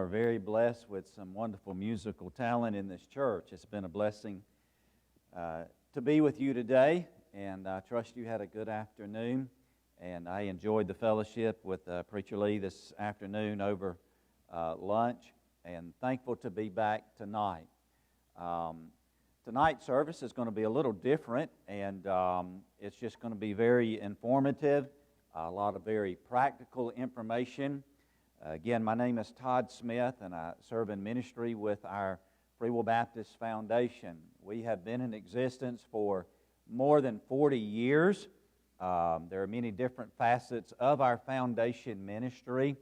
very blessed with some wonderful musical talent in this church. It's been a blessing to be with you today, and I trust you had a good afternoon. And I enjoyed the fellowship with Preacher Lee this afternoon over lunch, and thankful to be back tonight. Tonight's service is going to be a little different, and it's just going to be very informative, a lot of very practical information. Again, my name is Todd Smith, and I serve in ministry with our Free Will Baptist Foundation. We have been in existence for more than 40 years. There are many different facets of our foundation ministry.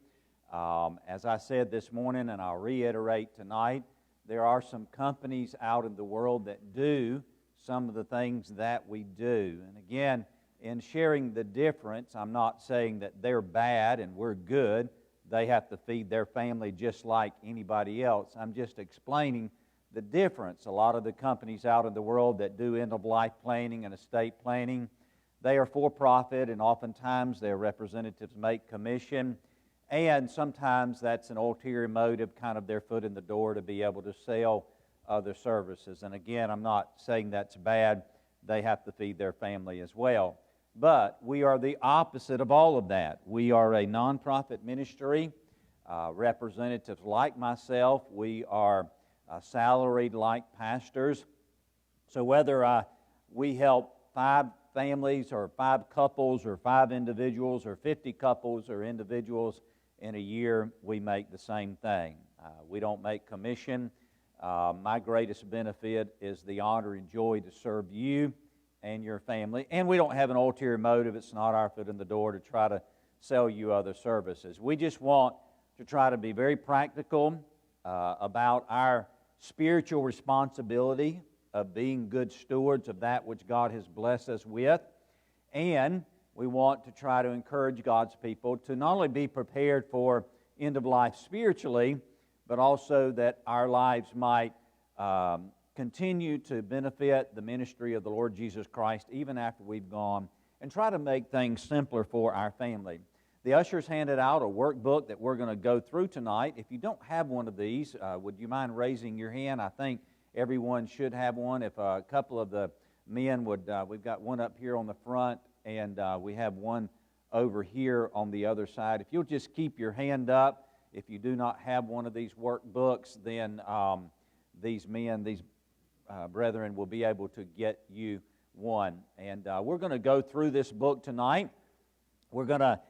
As I said this morning, and I'll reiterate tonight, there are some companies out in the world that do some of the things that we do. And again, in sharing the difference, I'm not saying that they're bad and we're good. They have to feed their family just like anybody else. I'm just explaining the difference. A lot of the companies out in the world that do end-of-life planning and estate planning, they are for-profit, and oftentimes their representatives make commission, and sometimes that's an ulterior motive, kind of their foot in the door to be able to sell other services. And again, I'm not saying that's bad. They have to feed their family as well. But we are the opposite of all of that. We are a nonprofit ministry. Representatives like myself, we are salaried like pastors. So whether we help 5 families or 5 couples or 5 individuals or 50 couples or individuals in a year, we make the same thing. We don't make commission. My greatest benefit is the honor and joy to serve you and your family. And we don't have an ulterior motive. It's not our foot in the door to try to sell you other services. We just want to try to be very practical about our spiritual responsibility of being good stewards of that which God has blessed us with. And we want to try to encourage God's people to not only be prepared for end of life spiritually, but also that our lives might continue to benefit the ministry of the Lord Jesus Christ even after we've gone, and try to make things simpler for our family. The ushers handed out a workbook that we're going to go through tonight. If you don't have one of these, would you mind raising your hand? I think everyone should have one. If a couple of the men would, we've got one up here on the front, and we have one over here on the other side. If you'll just keep your hand up, if you do not have one of these workbooks, then these men, these brethren will be able to get you one. And we're going to go through this book tonight. We're going to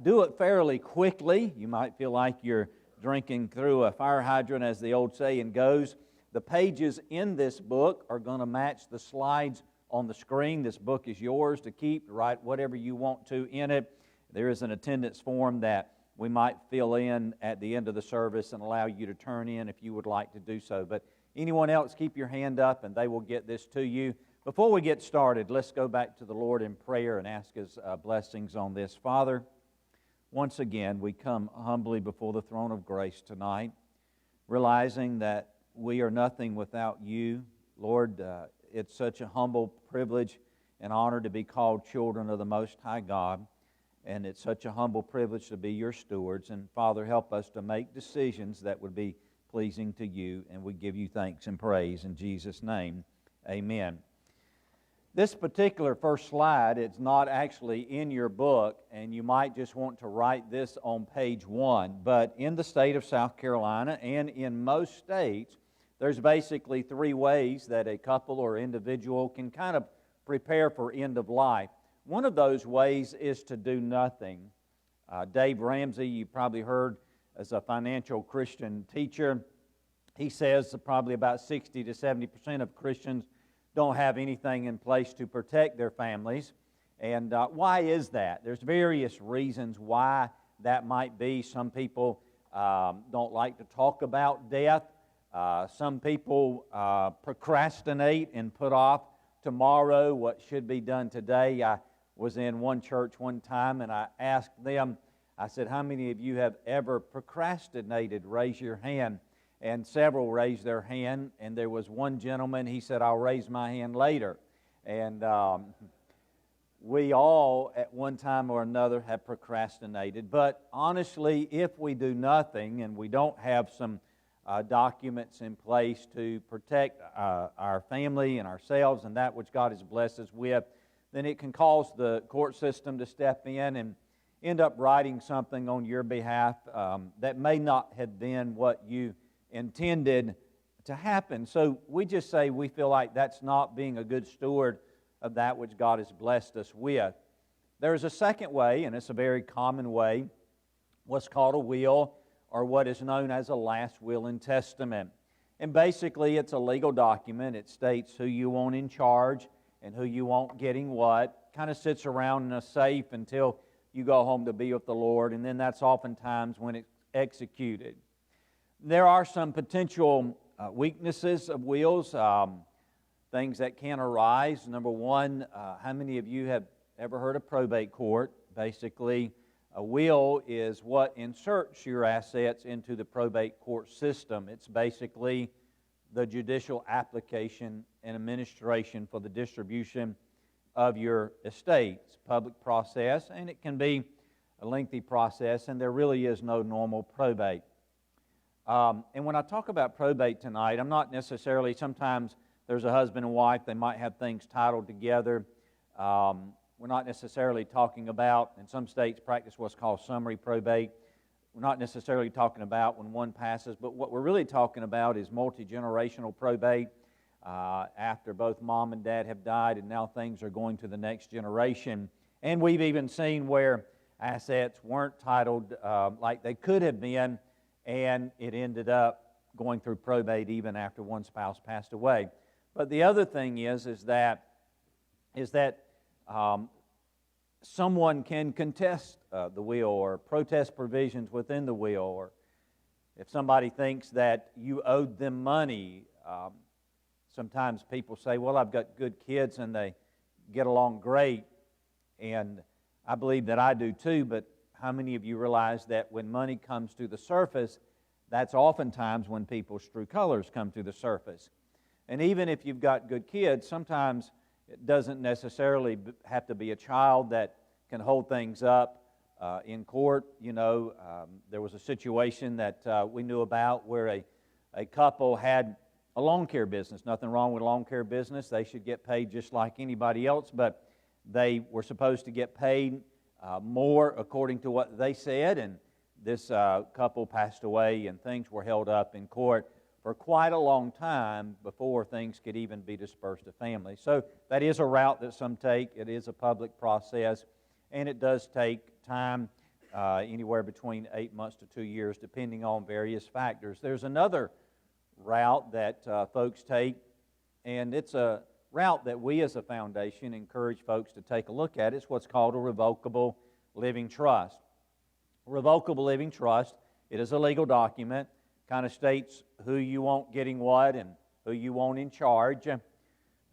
do it fairly quickly. You might feel like you're drinking through a fire hydrant, as the old saying goes. The pages in this book are going to match the slides on the screen. This book is yours to keep, write whatever you want to in it. There is an attendance form that we might fill in at the end of the service and allow you to turn in if you would like to do so. But anyone else, keep your hand up and they will get this to you. Before we get started, let's go back to the Lord in prayer and ask His blessings on this. Father, once again, we come humbly before the throne of grace tonight, realizing that we are nothing without You. Lord, it's such a humble privilege and honor to be called children of the Most High God, and it's such a humble privilege to be Your stewards. And Father, help us to make decisions that would be pleasing to You, and we give You thanks and praise in Jesus' name. Amen. This particular first slide, it's not actually in your book, and you might just want to write this on page 1. But in the state of South Carolina and in most states, there's basically 3 ways that a couple or individual can kind of prepare for end of life. One of those ways is to do nothing. Dave Ramsey, you probably heard as a financial Christian teacher, he says probably about 60 to 70% of Christians don't have anything in place to protect their families. And why is that? There's various reasons why that might be. Some people don't like to talk about death. Some people procrastinate and put off tomorrow what should be done today. I was in one church one time, and I asked them, I said, how many of you have ever procrastinated? Raise your hand. And several raised their hand, and there was one gentleman, he said, I'll raise my hand later. And we all, at one time or another, have procrastinated. But honestly, if we do nothing and we don't have some documents in place to protect our family and ourselves and that which God has blessed us with, then it can cause the court system to step in and end up writing something on your behalf that may not have been what you intended to happen. So we just say we feel like that's not being a good steward of that which God has blessed us with. There's a second way, and it's a very common way, what's called a will, or what is known as a last will and testament. And basically, it's a legal document. It states who you want in charge and who you want getting what. Kind of sits around in a safe until you go home to be with the Lord, and then that's oftentimes when it's executed. There are some potential weaknesses of wills, things that can arise. Number one, how many of you have ever heard of probate court? Basically, a will is what inserts your assets into the probate court system. It's basically the judicial application and administration for the distribution of your estate. It's a public process, and it can be a lengthy process, and there really is no normal probate. And when I talk about probate tonight, I'm not necessarily, sometimes there's a husband and wife, they might have things titled together. We're not necessarily talking about, in some states practice what's called summary probate. We're not necessarily talking about when one passes, but what we're really talking about is multi-generational probate after both mom and dad have died, and now things are going to the next generation. And we've even seen where assets weren't titled like they could have been, and it ended up going through probate even after one spouse passed away. But the other thing is that someone can contest the will or protest provisions within the will, or if somebody thinks that you owed them money. Sometimes people say, well, I've got good kids and they get along great, and I believe that I do too, but how many of you realize that when money comes to the surface, that's oftentimes when people's true colors come to the surface? And even if you've got good kids, sometimes it doesn't necessarily have to be a child that can hold things up in court. You know, there was a situation that we knew about where a couple had a lawn care business. Nothing wrong with a lawn care business. They should get paid just like anybody else, but they were supposed to get paid more according to what they said, and this couple passed away, and things were held up in court for quite a long time before things could even be dispersed to family. So that is a route that some take. It is a public process, and it does take time, anywhere between 8 months to 2 years, depending on various factors. There's another route that folks take, and it's a route that we as a foundation encourage folks to take a look at. It's what's called a revocable living trust. A revocable living trust, it is a legal document, kind of states who you want getting what and who you want in charge.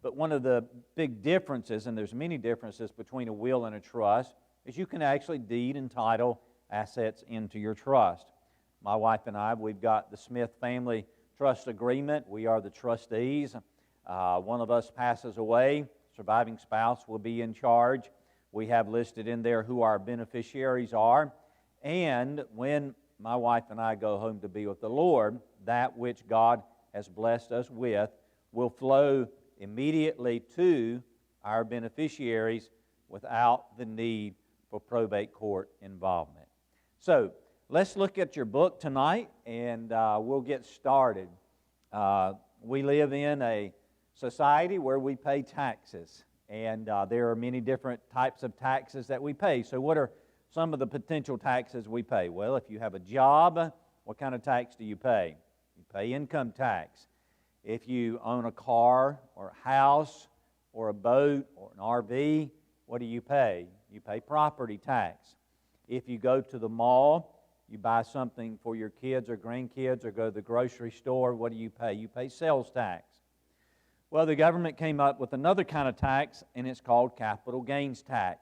But one of the big differences, and there's many differences between a will and a trust, is you can actually deed and title assets into your trust. My wife and I, we've got the Smith family trust agreement. We are the trustees. One of us passes away, surviving spouse will be in charge. We have listed in there who our beneficiaries are. And when my wife and I go home to be with the Lord, that which God has blessed us with will flow immediately to our beneficiaries without the need for probate court involvement. So let's look at your book tonight, and we'll get started. We live in a society where we pay taxes, and there are many different types of taxes that we pay. So what are some of the potential taxes we pay? Well, if you have a job, what kind of tax do you pay? You pay income tax. If you own a car or a house or a boat or an RV, what do you pay? You pay property tax. If you go to the mall, you buy something for your kids or grandkids, or go to the grocery store, what do you pay? You pay sales tax. Well, the government came up with another kind of tax, and it's called capital gains tax.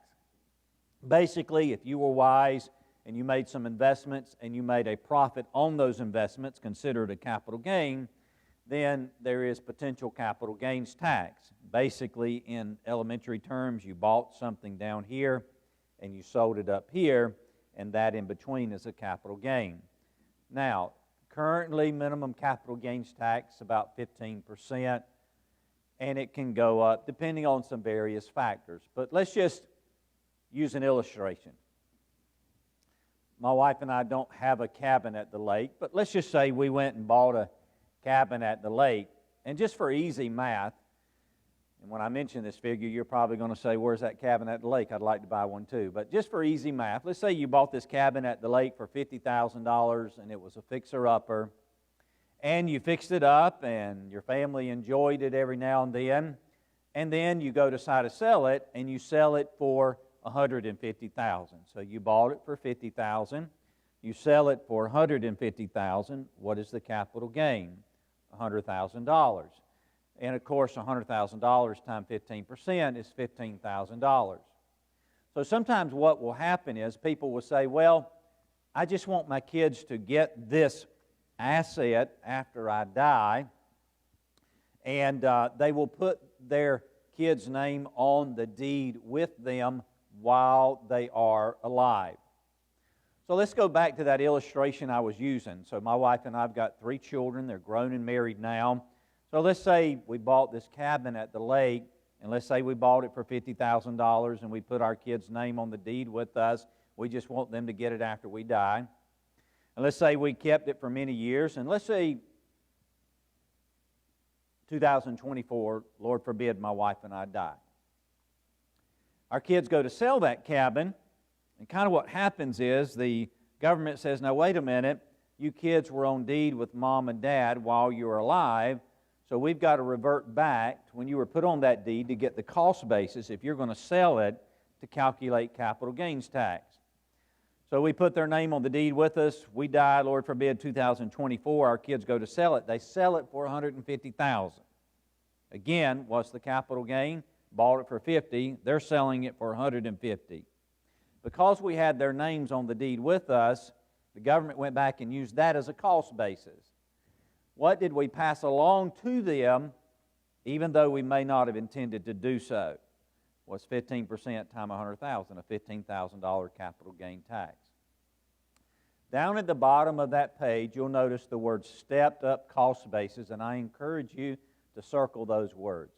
Basically, if you were wise and you made some investments and you made a profit on those investments, considered a capital gain, then there is potential capital gains tax. Basically, in elementary terms, you bought something down here and you sold it up here, and that in between is a capital gain. Now, currently, minimum capital gains tax is about 15%, and it can go up depending on some various factors. But let's just use an illustration. My wife and I don't have a cabin at the lake, but let's just say we went and bought a cabin at the lake. And just for easy math, and when I mention this figure, you're probably going to say, where's that cabin at the lake? I'd like to buy one too. But just for easy math, let's say you bought this cabin at the lake for $50,000 and it was a fixer-upper. And you fixed it up and your family enjoyed it every now and then. And then you go decide to sell it and you sell it for $150,000. So you bought it for $50,000. You sell it for $150,000. What is the capital gain? $100,000. And of course, $100,000 times 15% is $15,000. So sometimes what will happen is people will say, well, I just want my kids to get this asset after I die, and they will put their kid's name on the deed with them while they are alive. So let's go back to that illustration I was using. So my wife and I have got 3 children. They're grown and married now. So let's say we bought this cabin at the lake, and let's say we bought it for $50,000 and we put our kid's name on the deed with us. We just want them to get it after we die. And let's say we kept it for many years, and let's say 2024, Lord forbid, my wife and I die. Our kids go to sell that cabin, and kind of what happens is the government says, now wait a minute, you kids were on deed with mom and dad while you were alive, so we've got to revert back to when you were put on that deed to get the cost basis if you're going to sell it to calculate capital gains tax. So we put their name on the deed with us. We die, Lord forbid, 2024. Our kids go to sell it. They sell it for $150,000. Again, what's the capital gain? Bought it for $50,000. They're selling it for $150,000. Because we had their names on the deed with us, the government went back and used that as a cost basis. What did we pass along to them, even though we may not have intended to do so? Was 15% times $100,000, a $15,000 capital gain tax. Down at the bottom of that page, you'll notice the word stepped up cost basis, and I encourage you to circle those words.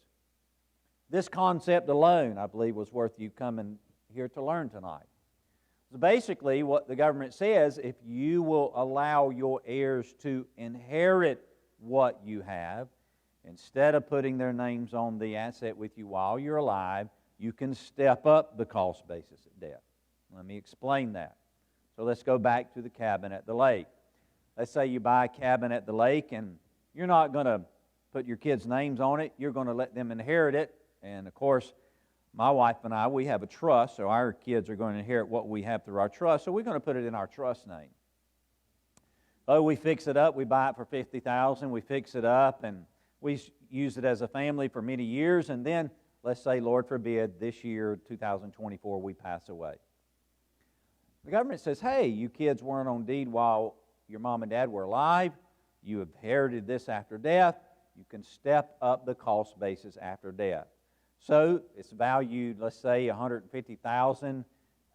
This concept alone, I believe, was worth you coming here to learn tonight. So basically, what the government says, if you will allow your heirs to inherit what you have, instead of putting their names on the asset with you while you're alive, you can step up the cost basis at death. Let me explain that. So let's go back to the cabin at the lake. Let's say you buy a cabin at the lake and you're not going to put your kids' names on it. You're going to let them inherit it. And of course, my wife and I, we have a trust, so our kids are going to inherit what we have through our trust, so we're going to put it in our trust name. Oh, we fix it up. We buy it for $50,000. We fix it up, and we use it as a family for many years, and then let's say, Lord forbid, this year, 2024, we pass away. The government says, hey, you kids weren't on deed while your mom and dad were alive. You inherited this after death. You can step up the cost basis after death. So it's valued, let's say, $150,000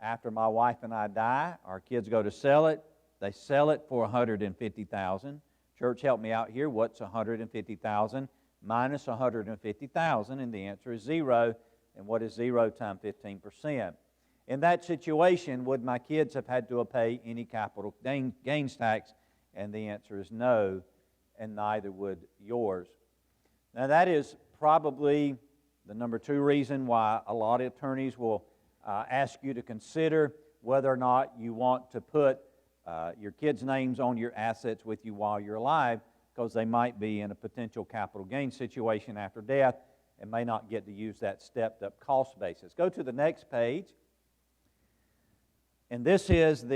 after my wife and I die. Our kids go to sell it. They sell it for $150,000. Church, help me out here. What's $150,000 minus $150,000? And the answer is 0. And what is 0 times 15%? In that situation, would my kids have had to pay any capital gains tax? And the answer is no, and neither would yours. Now that is probably the number 2 reason why a lot of attorneys will ask you to consider whether or not you want to put your kids' names on your assets with you while you're alive, because they might be in a potential capital gain situation after death and may not get to use that stepped-up cost basis. Go to the next page. And this is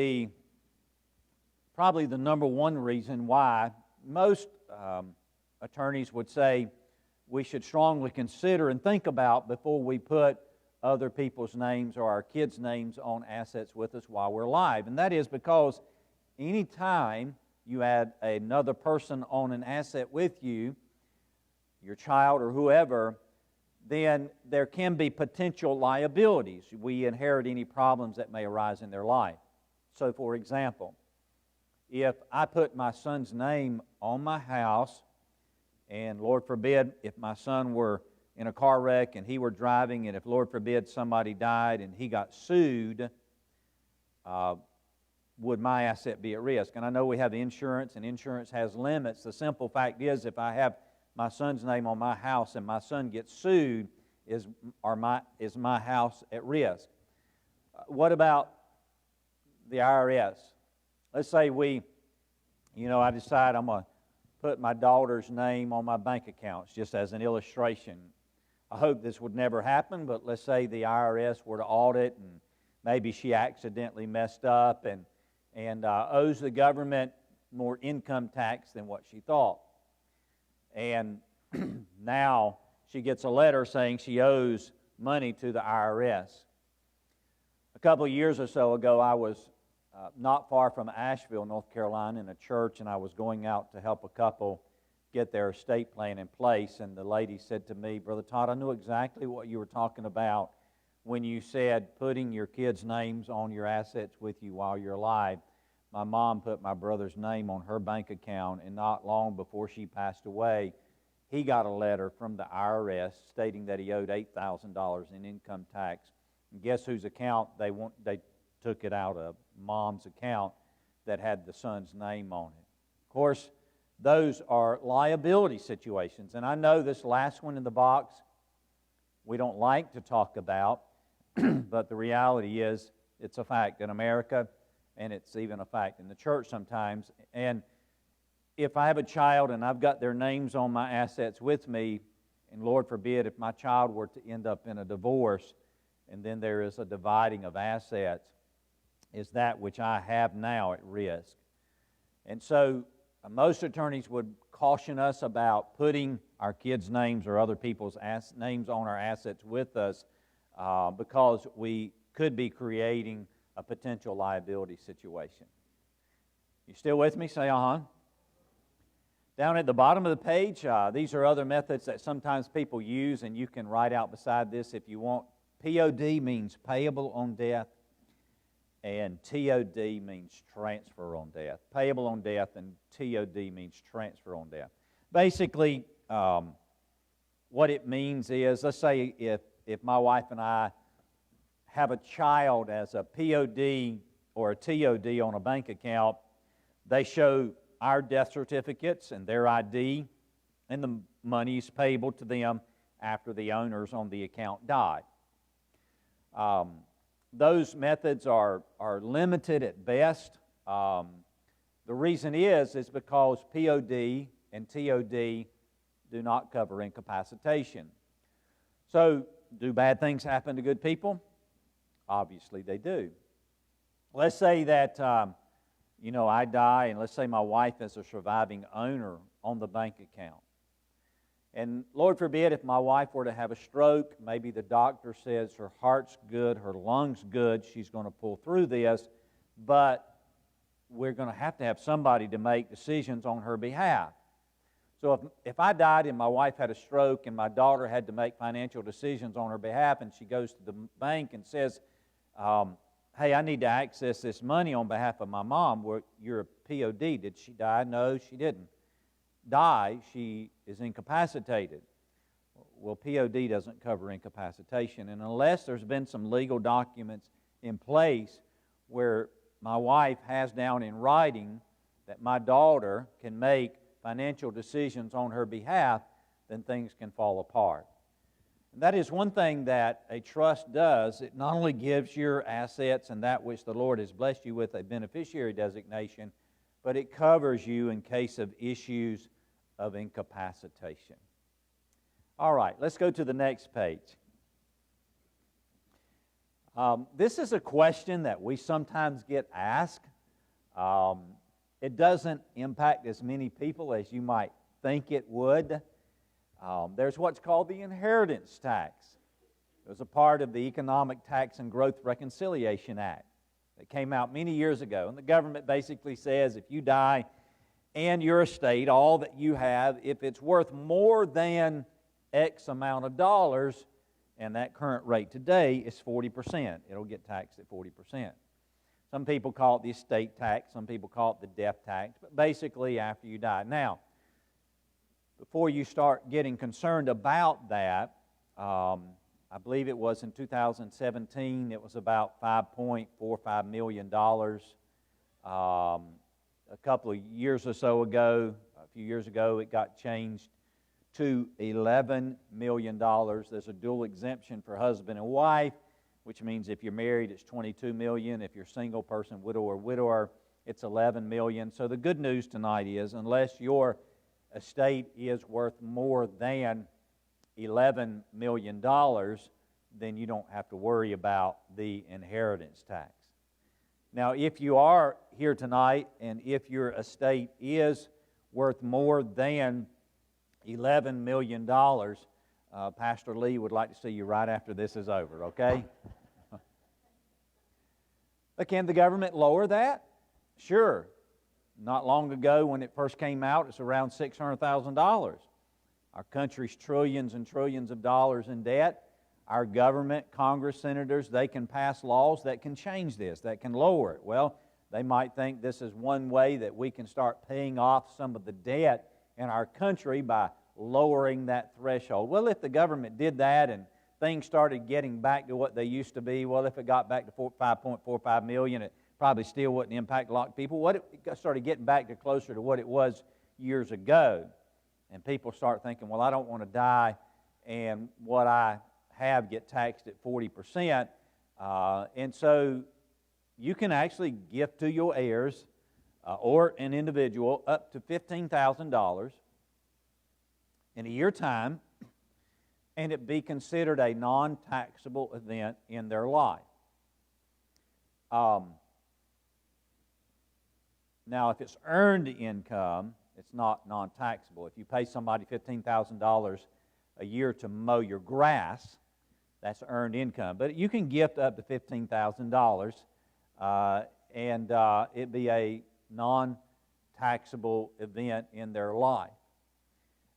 probably the number 1 reason why most attorneys would say we should strongly consider and think about before we put other people's names or our kids' names on assets with us while we're alive. And that is because any time you add another person on an asset with you, your child or whoever, then there can be potential liabilities. We inherit any problems that may arise in their life. So, for example, if I put my son's name on my house, and Lord forbid, if my son were in a car wreck and he were driving, and if, Lord forbid, somebody died and he got sued, would my asset be at risk? And I know we have insurance, and insurance has limits. The simple fact is, if I have my son's name on my house and my son gets sued, is my house at risk? What about the IRS? Let's say I decide I'm going to put my daughter's name on my bank accounts, just as an illustration. I hope this would never happen, but let's say the IRS were to audit and maybe she accidentally messed up and owes the government more income tax than what she thought. And now she gets a letter saying she owes money to the IRS. A couple of years or so ago, I was not far from Asheville, North Carolina, in a church, and I was going out to help a couple get their estate plan in place, and the lady said to me, "Brother Todd, I knew exactly what you were talking about when you said putting your kids' names on your assets with you while you're alive. My mom put my brother's name on her bank account, and not long before she passed away, he got a letter from the IRS stating that he owed $8,000 in income tax. And guess whose account they took it out of? Mom's account that had the son's name on it. Of course, those are liability situations. And I know this last one in the box we don't like to talk about, but the reality is it's a fact in America, and it's even a fact in the church sometimes. And if I have a child and I've got their names on my assets with me, and Lord forbid if my child were to end up in a divorce, and then there is a dividing of assets, is that which I have now at risk? And so most attorneys would caution us about putting our kids' names or other people's names on our assets with us because we could be creating a potential liability situation. You still with me? Say on. Down at the bottom of the page, these are other methods that sometimes people use, and you can write out beside this if you want. POD means payable on death, and TOD means transfer on death. Payable on death and TOD means transfer on death. Basically, what it means is, let's say if my wife and I have a child as a POD or a TOD on a bank account, they show our death certificates and their ID, and the money is payable to them after the owners on the account die. Those methods are limited at best. The reason is because POD and TOD do not cover incapacitation. So, do bad things happen to good people? Obviously they do. Let's say that, I die, and let's say my wife is a surviving owner on the bank account. And Lord forbid, if my wife were to have a stroke, maybe the doctor says her heart's good, her lungs good, she's going to pull through this, but we're going to have somebody to make decisions on her behalf. So if I died and my wife had a stroke and my daughter had to make financial decisions on her behalf, and she goes to the bank and says, hey, I need to access this money on behalf of my mom. Well, you're a POD. Did she die? No, she didn't die. She is incapacitated. Well, POD doesn't cover incapacitation. And unless there's been some legal documents in place where my wife has down in writing that my daughter can make financial decisions on her behalf, then things can fall apart. And that is one thing that a trust does. It not only gives your assets and that which the Lord has blessed you with a beneficiary designation, but it covers you in case of issues of incapacitation. All right, let's go to the next page. This is a question that we sometimes get asked. It doesn't impact as many people as you might think it would. There's what's called the inheritance tax. It was a part of the Economic Tax and Growth Reconciliation Act that came out many years ago. And the government basically says if you die and your estate, all that you have, if it's worth more than X amount of dollars, and that current rate today is 40%. It'll get taxed at 40%. Some people call it the estate tax. Some people call it the death tax. But basically, after you die. Now, before you start getting concerned about that, I believe it was in 2017, it was about $5.45 million. A couple of years or so ago, a few years ago, it got changed to $11 million. There's a dual exemption for husband and wife, which means if you're married, it's $22 million. If you're a single person, widow or widower, it's $11 million. So the good news tonight is, unless your estate is worth more than $11 million, then you don't have to worry about the inheritance tax. Now, if you are here tonight and if your estate is worth more than $11 million, Pastor Lee would like to see you right after this is over, okay? But can the government lower that? Sure. Not long ago when it first came out, it's around $600,000. Our country's trillions and trillions of dollars in debt. Our government, Congress, senators, they can pass laws that can change this, that can lower it. Well, they might think this is one way that we can start paying off some of the debt in our country by lowering that threshold. Well, if the government did that and things started getting back to what they used to be, well, if it got back to $5.45 million, it probably still wouldn't impact a lot of people. What it started getting back to closer to what it was years ago, and people start thinking, well, I don't want to die and what I have get taxed at 40%. And so you can actually gift to your heirs or an individual up to $15,000 in a year's time, and it be considered a non-taxable event in their life. Now, if it's earned income, it's not non-taxable. If you pay somebody $15,000 a year to mow your grass, that's earned income. But you can gift up to $15,000, and it be a non-taxable event in their life.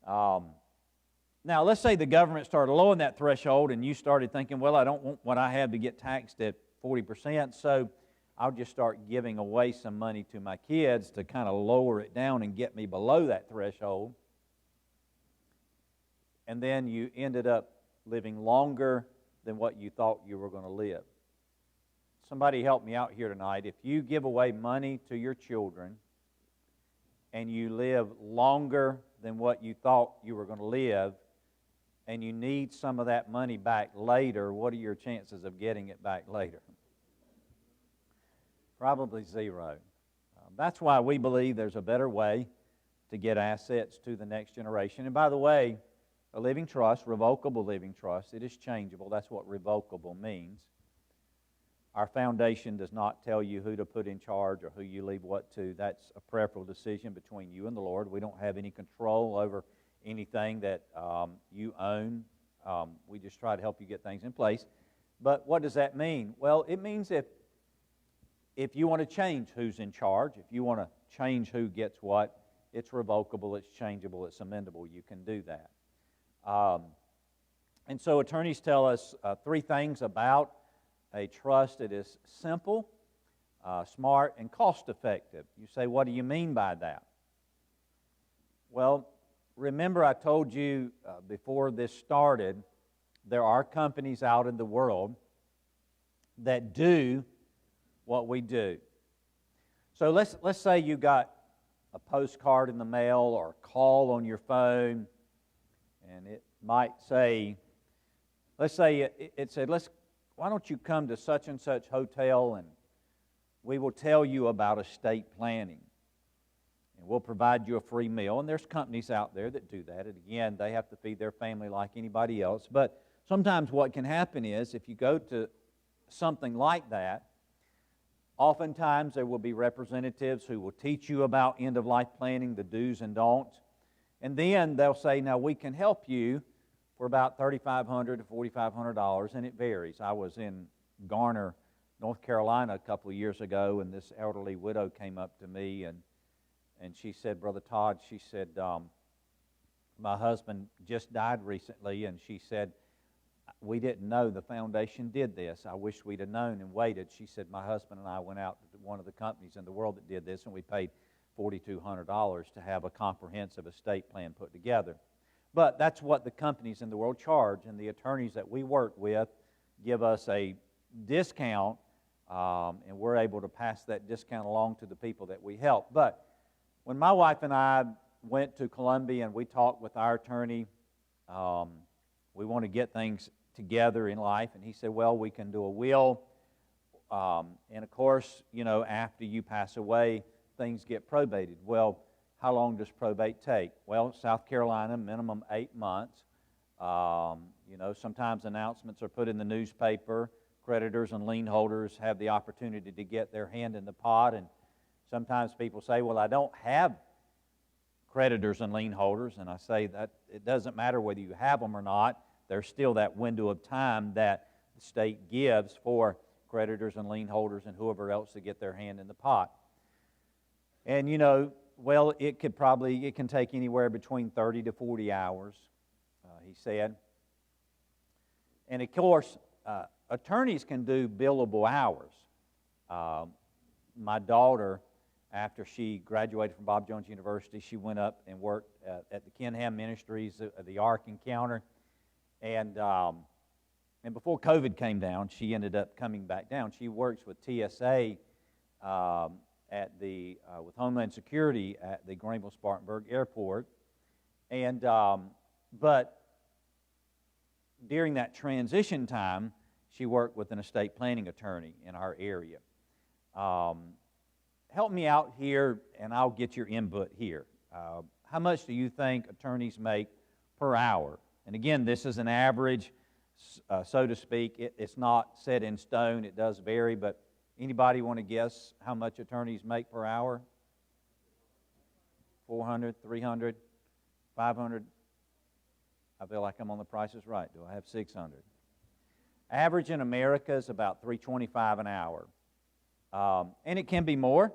Now, let's say the government started lowering that threshold and you started thinking, well, I don't want what I have to get taxed at 40%, so I'll just start giving away some money to my kids to kind of lower it down and get me below that threshold. And then you ended up living longer than what you thought you were going to live. Somebody help me out here tonight. If you give away money to your children and you live longer than what you thought you were going to live, and you need some of that money back later, what are your chances of getting it back later? Probably zero. That's why we believe there's a better way to get assets to the next generation. And by the way, a living trust, revocable living trust, it is changeable. That's what revocable means. Our foundation does not tell you who to put in charge or who you leave what to. That's a prayerful decision between you and the Lord. We don't have any control over anything that you own. We just try to help you get things in place. But what does that mean? Well, it means if you want to change who's in charge, if you want to change who gets what, it's revocable, it's changeable, it's amendable. You can do that. And so attorneys tell us three things about a trust. It is simple, smart, and cost-effective. You say, what do you mean by that? Well, remember I told you before this started, there are companies out in the world that do what we do. So let's say you got a postcard in the mail or a call on your phone, and it might say, let's say it said, why don't you come to such and such hotel and we will tell you about estate planning. And we'll provide you a free meal. And there's companies out there that do that. And again, they have to feed their family like anybody else. But sometimes what can happen is if you go to something like that, oftentimes there will be representatives who will teach you about end-of-life planning, the do's and don'ts. And then they'll say, now we can help you for about $3,500 to $4,500, and it varies. I was in Garner, North Carolina a couple of years ago, and this elderly widow came up to me, and and she said, Brother Todd, she said, my husband just died recently, and she said, we didn't know the foundation did this. I wish we'd have known and waited. She said, my husband and I went out to one of the companies in the world that did this, and we paid $4,200 to have a comprehensive estate plan put together. But that's what the companies in the world charge, and the attorneys that we work with give us a discount, and we're able to pass that discount along to the people that we help. But when my wife and I went to Columbia and we talked with our attorney, we want to get things together in life, and he said, well, we can do a will, and of course, after you pass away, things get probated. Well, how long does probate take? Well, South Carolina, minimum 8 months. Sometimes announcements are put in the newspaper. Creditors and lien holders have the opportunity to get their hand in the pot, and sometimes people say, well, I don't have creditors and lien holders, and I say that it doesn't matter whether you have them or not. There's still that window of time that the state gives for creditors and lien holders and whoever else to get their hand in the pot. And well, it can take anywhere between 30 to 40 hours, he said. And of course, attorneys can do billable hours. My daughter, after she graduated from Bob Jones University, she went up and worked at the Kenham Ministries, the Ark Encounter. And before COVID came down, she ended up coming back down. She works with TSA with Homeland Security at the Greenville-Spartanburg Airport. And but during that transition time, she worked with an estate planning attorney in our area. Help me out here, and I'll get your input here. How much do you think attorneys make per hour? And again, this is an average, so to speak. It's not set in stone. It does vary, but anybody want to guess how much attorneys make per hour? 400, 300, 500? I feel like I'm on The Price is Right. Do I have 600? Average in America is about $3.25 an hour. And it can be more.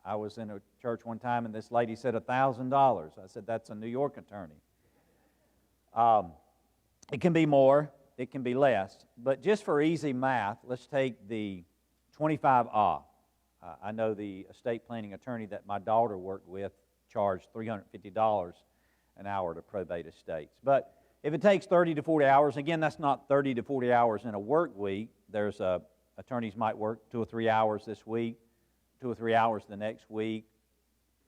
I was in a church one time, and this lady said $1,000. I said, that's a New York attorney. It can be more. It can be less. But just for easy math, let's take the 25 off. I know the estate planning attorney that my daughter worked with charged $350 an hour to probate estates. But if it takes 30 to 40 hours, again, that's not 30 to 40 hours in a work week. There's attorneys might work 2 or 3 hours this week, 2 or 3 hours the next week,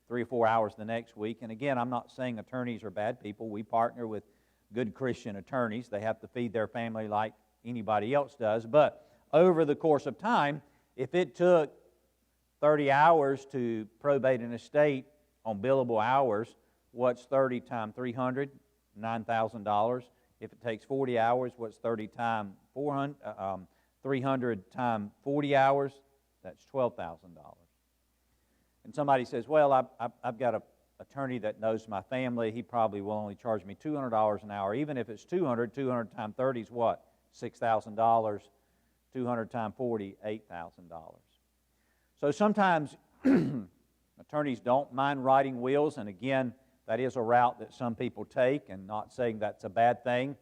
3 or 4 hours the next week. And again, I'm not saying attorneys are bad people. We partner with good Christian attorneys. They have to feed their family like anybody else does. But over the course of time, if it took 30 hours to probate an estate on billable hours, what's 30 times 300? $9,000. If it takes 40 hours, what's 30 times 300 times 40 hours? That's $12,000. And somebody says, well, I've got an attorney that knows my family. He probably will only charge me $200 an hour. Even if it's 200 times 30 is what? $6,000. 200 times 40, $8,000. So sometimes attorneys don't mind writing wills, and again, that is a route that some people take, and not saying that's a bad thing,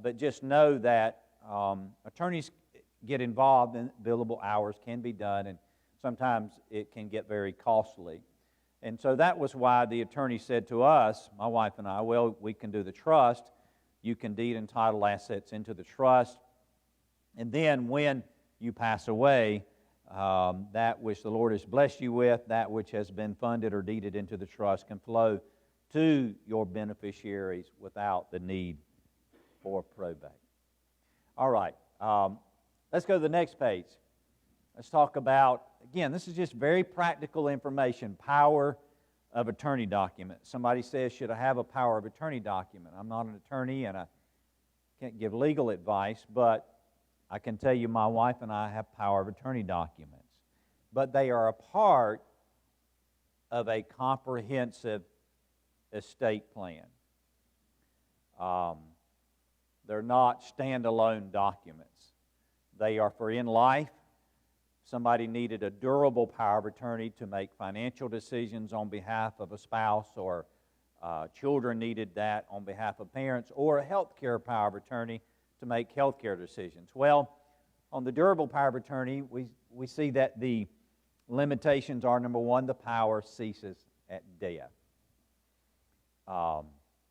but just know that attorneys get involved in billable hours can be done, and sometimes it can get very costly. And so that was why the attorney said to us, my wife and I, well, we can do the trust. You can deed and title assets into the trust, and then when you pass away, that which the Lord has blessed you with, that which has been funded or deeded into the trust can flow to your beneficiaries without the need for probate. All right, let's go to the next page. Let's talk about, again, this is just very practical information, power of attorney document. Somebody says, should I have a power of attorney document? I'm not an attorney and I can't give legal advice, but I can tell you my wife and I have power of attorney documents. But they are a part of a comprehensive estate plan. They're not standalone documents. They are for in life somebody needed a durable power of attorney to make financial decisions on behalf of a spouse, or children needed that on behalf of parents, or a health care power of attorney to make health care decisions. Well, on the durable power of attorney, we see that the limitations are, number one, the power ceases at death.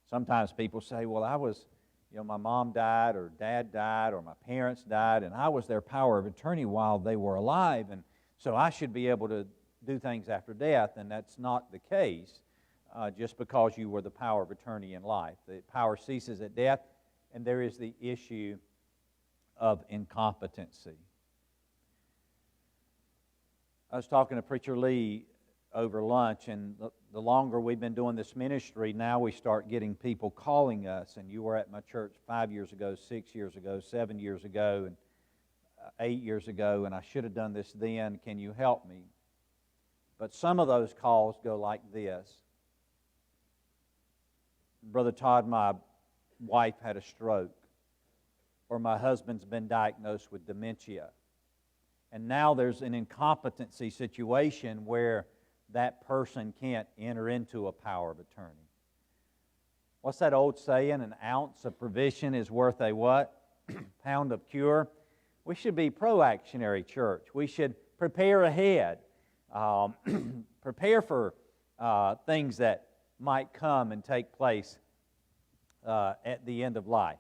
Sometimes people say, well, my mom died, or dad died, or my parents died, and I was their power of attorney while they were alive, and so I should be able to do things after death. And that's not the case just because you were the power of attorney in life. The power ceases at death, and there is the issue of incompetency. I was talking to Preacher Lee over lunch, and the longer we've been doing this ministry, now we start getting people calling us. And you were at my church 5 years ago, 6 years ago, 7 years ago, and 8 years ago, and I should have done this then. Can you help me? But some of those calls go like this. Brother Todd, my wife had a stroke, or my husband's been diagnosed with dementia. And now there's an incompetency situation where that person can't enter into a power of attorney. What's that old saying? An ounce of provision is worth a what? Pound of cure. We should be pro-actionary church. We should prepare ahead. Prepare for things that might come and take place at the end of life.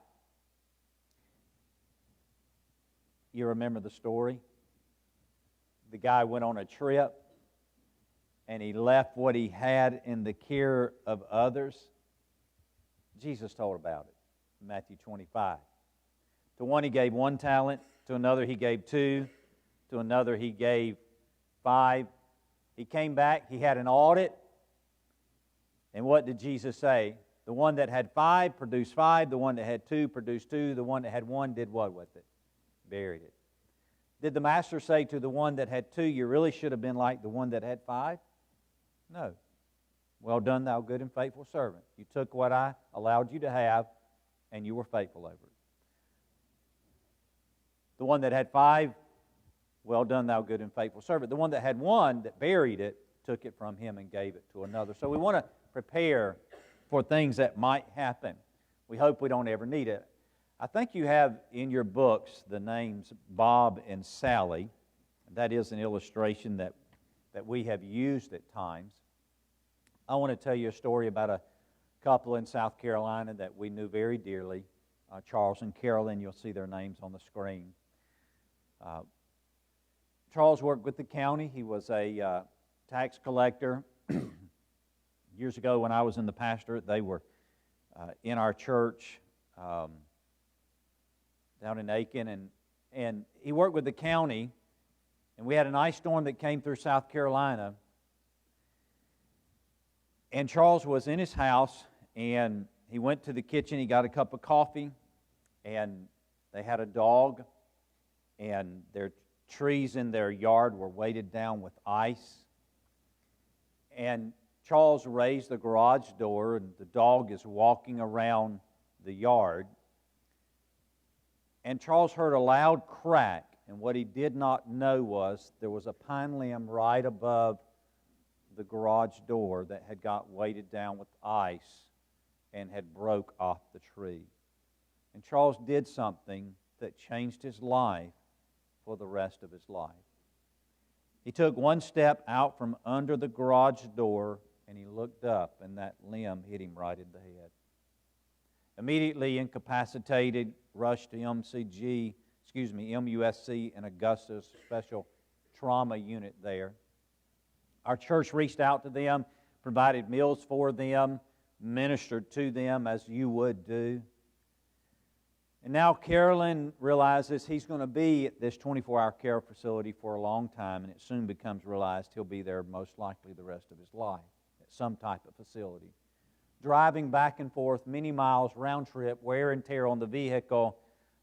You remember the story? The guy went on a trip, and he left what he had in the care of others. Jesus told about it in Matthew 25. To one he gave 1 talent, to another he gave 2, to another he gave 5. He came back, he had an audit, and what did Jesus say? The one that had 5 produced 5, the one that had 2 produced 2, the one that had 1 did what with it? Buried it. Did the master say to the one that had 2, you really should have been like the one that had 5? No. Well done, thou good and faithful servant. You took what I allowed you to have, and you were faithful over it. The one that had 5, well done, thou good and faithful servant. The one that had 1 that buried it, took it from him and gave it to another. So we want to prepare for things that might happen. We hope we don't ever need it. I think you have in your books the names Bob and Sally. That is an illustration that we have used at times. I want to tell you a story about a couple in South Carolina that we knew very dearly, Charles and Carolyn. You'll see their names on the screen. Charles worked with the county. He was a tax collector. Years ago when I was in the pastorate, they were in our church down in Aiken, and he worked with the county, and we had an ice storm that came through South Carolina, and Charles was in his house, and he went to the kitchen, he got a cup of coffee, and they had a dog, and their trees in their yard were weighted down with ice, and Charles raised the garage door, and the dog is walking around the yard. And Charles heard a loud crack, and what he did not know was there was a pine limb right above the garage door that had got weighted down with ice and had broke off the tree. And Charles did something that changed his life for the rest of his life. He took 1 step out from under the garage door, and he looked up, and that limb hit him right in the head. Immediately incapacitated, rushed to MUSC in Augusta, special trauma unit there. Our church reached out to them, provided meals for them, ministered to them as you would do. And now Carolyn realizes he's going to be at this 24-hour care facility for a long time, and it soon becomes realized he'll be there most likely the rest of his life at some type of facility. Driving back and forth many miles, round trip, wear and tear on the vehicle.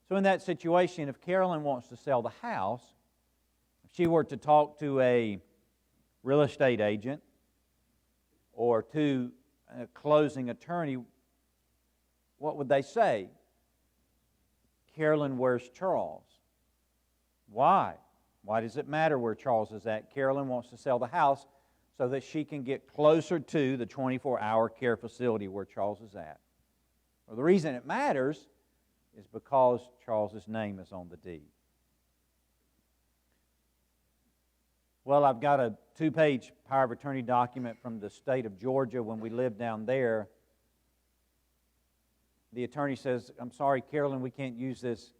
So in that situation, if Carolyn wants to sell the house, if she were to talk to a real estate agent or to a closing attorney, what would they say? Carolyn, where's Charles? Why? Why does it matter where Charles is at? Carolyn wants to sell the house so that she can get closer to the 24-hour care facility where Charles is at. Well, the reason it matters is because Charles's name is on the deed. Well, I've got a 2-page power of attorney document from the state of Georgia when we lived down there. The attorney says, I'm sorry, Carolyn, we can't use this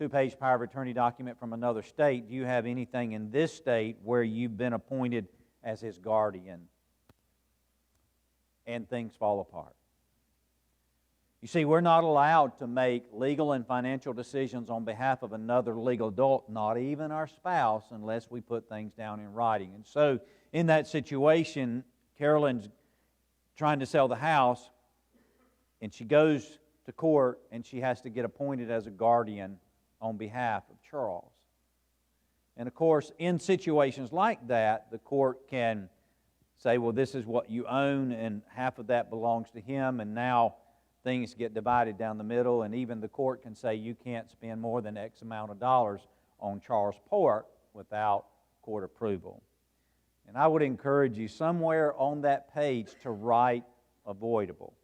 2-page power of attorney document from another state. Do you have anything in this state where you've been appointed as his guardian? And things fall apart. You see, we're not allowed to make legal and financial decisions on behalf of another legal adult, not even our spouse, unless we put things down in writing. And so, in that situation, Carolyn's trying to sell the house, and she goes to court, and she has to get appointed as a guardian on behalf of Charles. And of course, in situations like that, the court can say, well, this is what you own, and half of that belongs to him, and now things get divided down the middle, and even the court can say you can't spend more than X amount of dollars on Charles' part without court approval. And I would encourage you somewhere on that page to write avoidable.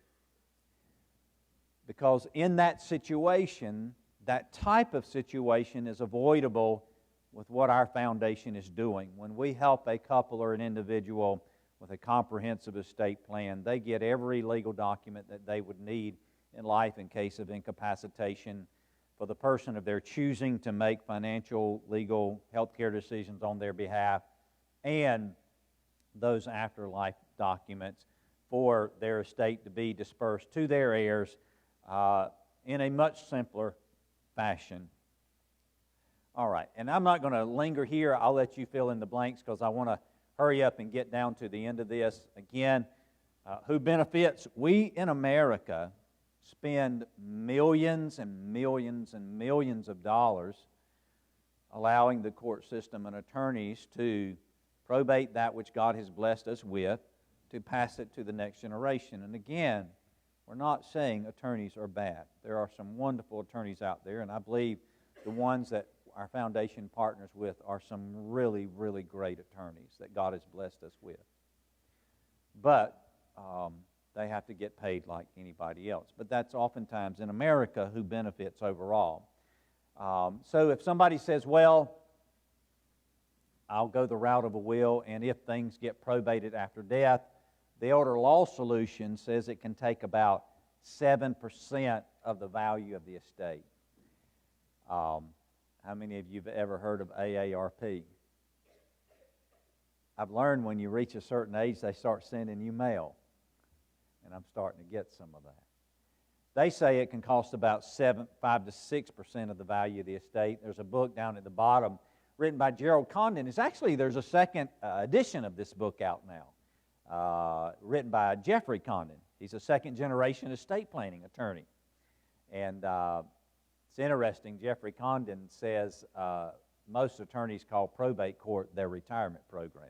Because in that situation, that type of situation is avoidable with what our foundation is doing. When we help a couple or an individual with a comprehensive estate plan, they get every legal document that they would need in life in case of incapacitation for the person of their choosing to make financial, legal, health care decisions on their behalf, and those afterlife documents for their estate to be dispersed to their heirs in a much simpler fashion. All right, and I'm not going to linger here. I'll let you fill in the blanks because I want to hurry up and get down to the end of this. Again, who benefits? We in America spend millions and millions and millions of dollars allowing the court system and attorneys to probate that which God has blessed us with, to pass it to the next generation. And again, we're not saying attorneys are bad. There are some wonderful attorneys out there, and I believe the ones that our foundation partners with are some really, really great attorneys that God has blessed us with. But they have to get paid like anybody else. But that's oftentimes in America who benefits overall. So if somebody says, well, I'll go the route of a will, and if things get probated after death, the Elder Law Solution says it can take about 7% of the value of the estate. How many of you have ever heard of AARP? I've learned when you reach a certain age, they start sending you mail. And I'm starting to get some of that. They say it can cost about 5 to 6% of the value of the estate. There's a book down at the bottom written by Gerald Condon. There's a second edition of this book out now, written by Jeffrey Condon. He's a second-generation estate planning attorney. And it's interesting, Jeffrey Condon says most attorneys call probate court their retirement program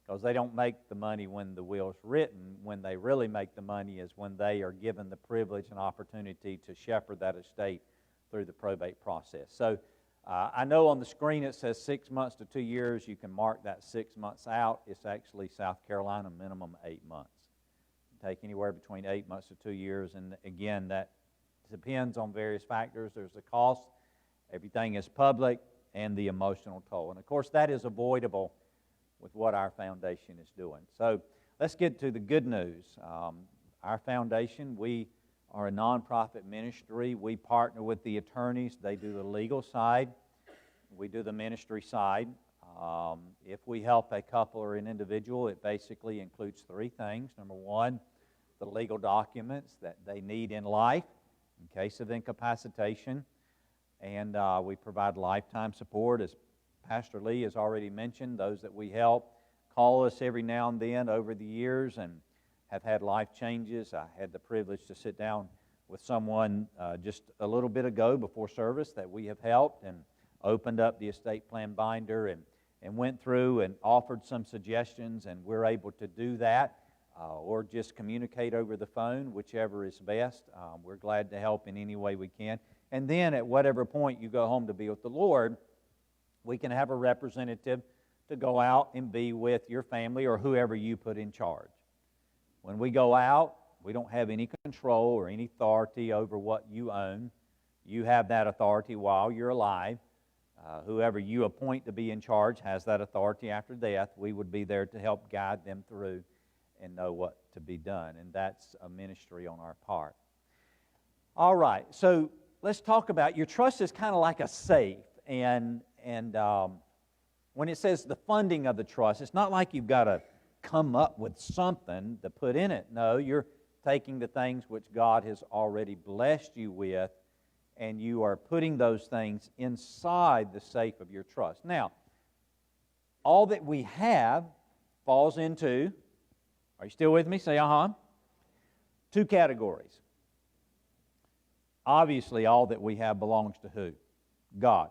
because they don't make the money when the will's written. When they really make the money is when they are given the privilege and opportunity to shepherd that estate through the probate process. So I know on the screen it says 6 months to 2 years. You can mark that 6 months out. It's actually South Carolina, minimum 8 months. Take anywhere between 8 months to 2 years, and again, that depends on various factors. There's the cost, everything is public, and the emotional toll. And of course, that is avoidable with what our foundation is doing. So let's get to the good news. Our foundation, we are a nonprofit ministry. We partner with the attorneys. They do the legal side. We do the ministry side. If we help a couple or an individual, it basically includes 3 things. Number 1, the legal documents that they need in life in case of incapacitation. And we provide lifetime support. As Pastor Lee has already mentioned, those that we help call us every now and then over the years and have had life changes. I had the privilege to sit down with someone just a little bit ago before service that we have helped and opened up the estate plan binder and went through and offered some suggestions, and we're able to do that or just communicate over the phone, whichever is best. We're glad to help in any way we can. And then at whatever point you go home to be with the Lord, we can have a representative to go out and be with your family or whoever you put in charge. When we go out, we don't have any control or any authority over what you own. You have that authority while you're alive. Whoever you appoint to be in charge has that authority after death. We would be there to help guide them through and know what to be done. And that's a ministry on our part. All right, so let's talk about your trust is kind of like a safe. And when it says the funding of the trust, it's not like you've got to come up with something to put in it. No, you're taking the things which God has already blessed you with, and you are putting those things inside the safe of your trust. Now, all that we have falls into, are you still with me? Say, two categories. Obviously, all that we have belongs to who? God.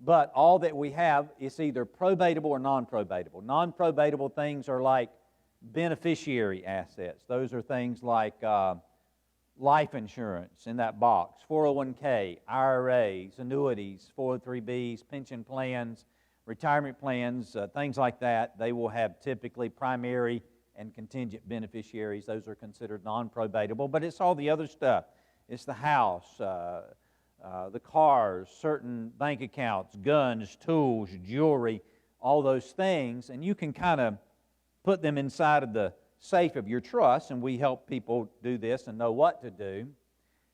But all that we have is either probatable or non-probatable. Non-probatable things are like beneficiary assets. Those are things like life insurance in that box, 401k, IRAs, annuities, 403bs, pension plans, retirement plans, things like that. They will have typically primary and contingent beneficiaries. Those are considered non-probatable. But it's all the other stuff. It's the house, the cars, certain bank accounts, guns, tools, jewelry, all those things. And you can kind of put them inside of the safe of your trust, and we help people do this and know what to do.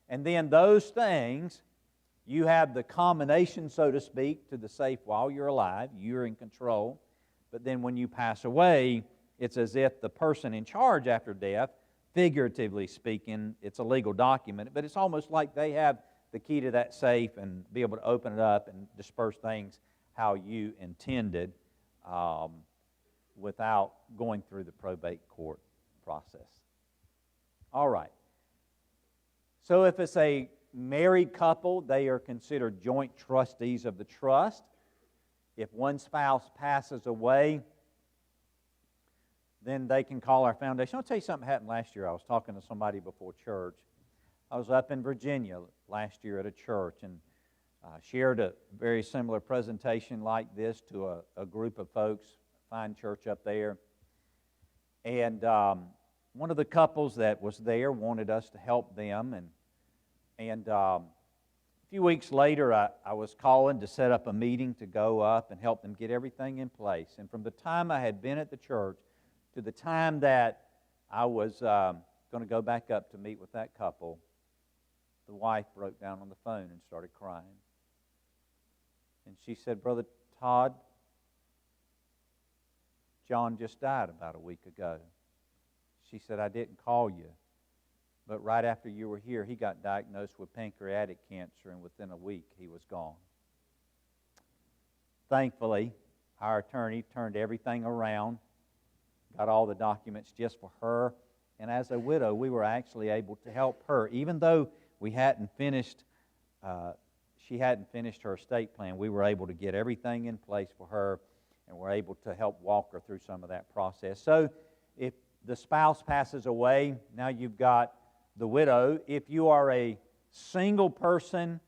And then those things, you have the combination, so to speak, to the safe while you're alive. You're in control. But then when you pass away, it's as if the person in charge after death, figuratively speaking, it's a legal document, but it's almost like they have the key to that safe and be able to open it up and disperse things how you intended without going through the probate court process. All right. So if it's a married couple, they are considered joint trustees of the trust. If one spouse passes away, then they can call our foundation. I'll tell you something happened last year. I was talking to somebody before church. I was up in Virginia last year at a church and shared a very similar presentation like this to a group of folks, fine church up there. And one of the couples that was there wanted us to help them. And a few weeks later, I was calling to set up a meeting to go up and help them get everything in place. And from the time I had been at the church to the time that I was going to go back up to meet with that couple, the wife broke down on the phone and started crying. And she said, "Brother Todd, John just died about a week ago." She said, "I didn't call you, but right after you were here, he got diagnosed with pancreatic cancer, and within a week, he was gone." Thankfully, our attorney turned everything around, got all the documents just for her, and as a widow, we were actually able to help her. Even though she hadn't finished her estate plan, we were able to get everything in place for her, and we're able to help walk her through some of that process. So if the spouse passes away, now you've got the widow. If you are a single person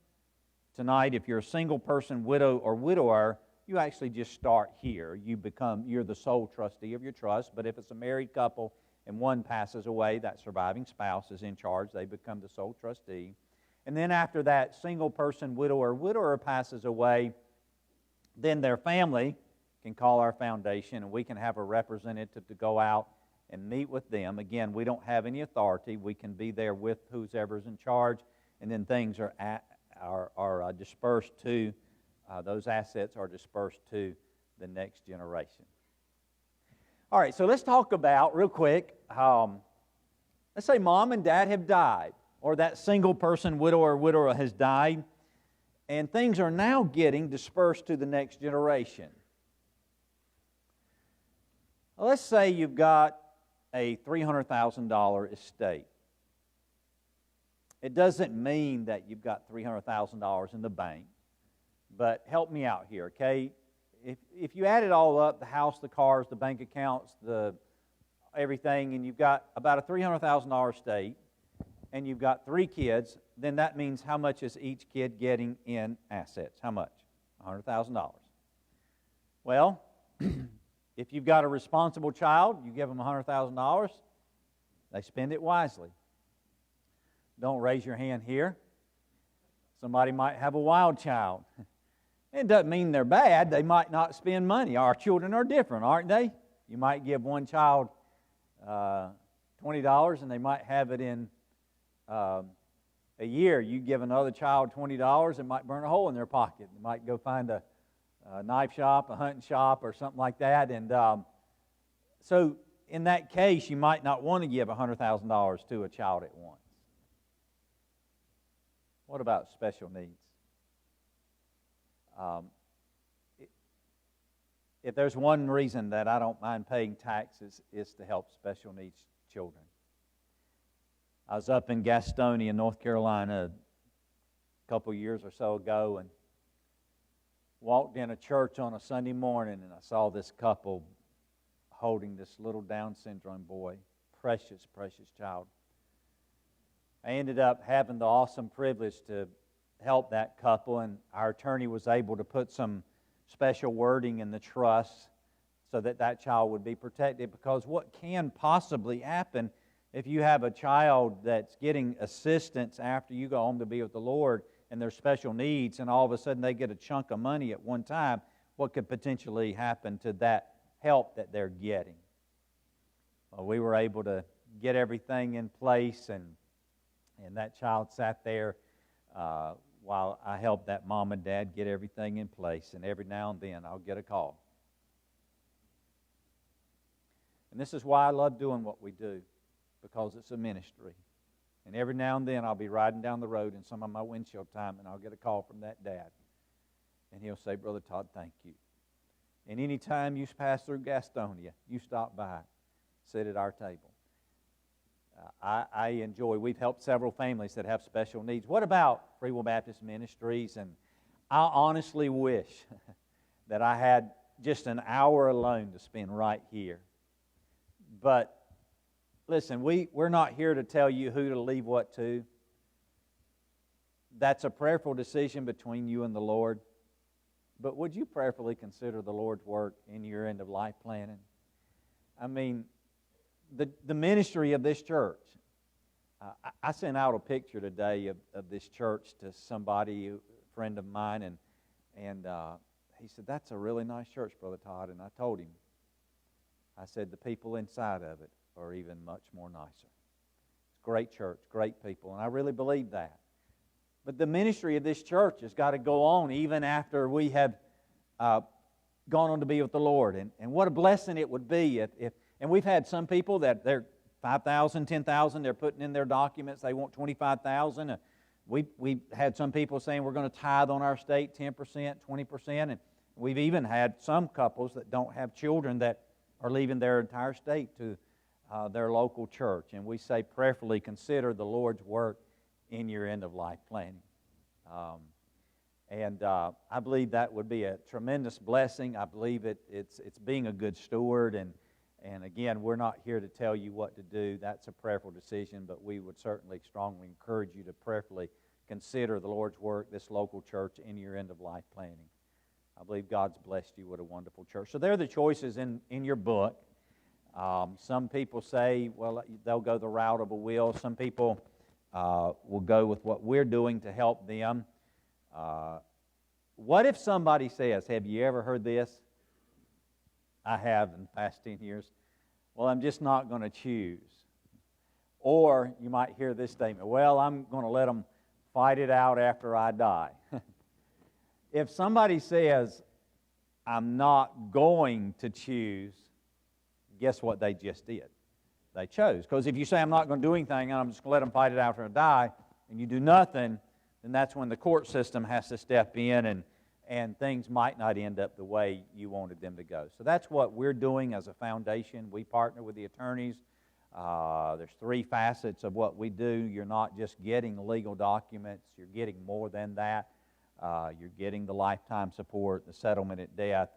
tonight, if you're a single person, widow or widower, you actually just start here. You're the sole trustee of your trust. But if it's a married couple and one passes away, that surviving spouse is in charge. They become the sole trustee. And then after that single person, widower passes away, then their family can call our foundation, and we can have a representative to go out and meet with them. Again, we don't have any authority. We can be there with whoever's in charge, and then things are dispersed to, those assets are dispersed to the next generation. All right, so let's talk about, real quick, let's say mom and dad have died, or that single person, widower has died, and things are now getting dispersed to the next generation. Let's say you've got a $300,000 estate. It doesn't mean that you've got $300,000 in the bank, but help me out here, okay? If you add it all up, the house, the cars, the bank accounts, everything, and you've got about a $300,000 estate, and you've got 3 kids, then that means how much is each kid getting in assets? How much? $100,000. Well, if you've got a responsible child, you give them $100,000, they spend it wisely. Don't raise your hand here. Somebody might have a wild child. It doesn't mean they're bad. They might not spend money. Our children are different, aren't they? You might give one child $20 and they might have it in a year. You give another child $20, it might burn a hole in their pocket. They might go find a knife shop, a hunting shop, or something like that. And so in that case, you might not want to give $100,000 to a child at once. What about special needs? If there's one reason that I don't mind paying taxes, is to help special needs children. I was up in Gastonia, North Carolina, a couple years or so ago, and walked in a church on a Sunday morning, and I saw this couple holding this little Down syndrome boy, precious, precious child. I ended up having the awesome privilege to help that couple, and our attorney was able to put some special wording in the trust so that that child would be protected, because what can possibly happen if you have a child that's getting assistance after you go home to be with the Lord and their special needs, and all of a sudden they get a chunk of money at one time, what could potentially happen to that help that they're getting? Well, we were able to get everything in place, and that child sat there while I helped that mom and dad get everything in place. And every now and then I'll get a call. And this is why I love doing what we do, because it's a ministry. And every now and then I'll be riding down the road in some of my windshield time, and I'll get a call from that dad. And he'll say, "Brother Todd, thank you. And any time you pass through Gastonia, you stop by, sit at our table." I enjoy. We've helped several families that have special needs. What about Free Will Baptist Ministries? And I honestly wish that I had just an hour alone to spend right here. But listen, we're not here to tell you who to leave what to. That's a prayerful decision between you and the Lord. But would you prayerfully consider the Lord's work in your end-of-life planning? I mean, the ministry of this church. I sent out a picture today of this church to somebody, a friend of mine, and he said, "That's a really nice church, Brother Todd." And I told him, I said, the people inside of it are even much more nicer. It's a great church, great people, and I really believe that. But the ministry of this church has got to go on even after we have gone on to be with the Lord. And what a blessing it would be if and we've had some people that they're 5,000, 10,000, they're putting in their documents, they want 25,000. We've had some people saying we're going to tithe on our state 10%, 20%, and we've even had some couples that don't have children that are leaving their entire state to their local church. And we say prayerfully consider the Lord's work in your end-of-life planning. I believe that would be a tremendous blessing. I believe it's being a good steward. And again, we're not here to tell you what to do. That's a prayerful decision, but we would certainly strongly encourage you to prayerfully consider the Lord's work, this local church, in your end-of-life planning. I believe God's blessed you with a wonderful church. So there are the choices in your book. Some people say, well, they'll go the route of a will. Some people will go with what we're doing to help them. What if somebody says, have you ever heard this? I have in the past 10 years. Well, I'm just not going to choose. Or you might hear this statement, well, I'm going to let them fight it out after I die. If somebody says, I'm not going to choose, guess what they just did? They chose. Because if you say, I'm not going to do anything, and I'm just going to let them fight it out after I die, and you do nothing, then that's when the court system has to step in, and things might not end up the way you wanted them to go. So that's what we're doing as a foundation. We partner with the attorneys. There's three facets of what we do. You're not just getting legal documents. You're getting more than that. You're getting the lifetime support, the settlement at death.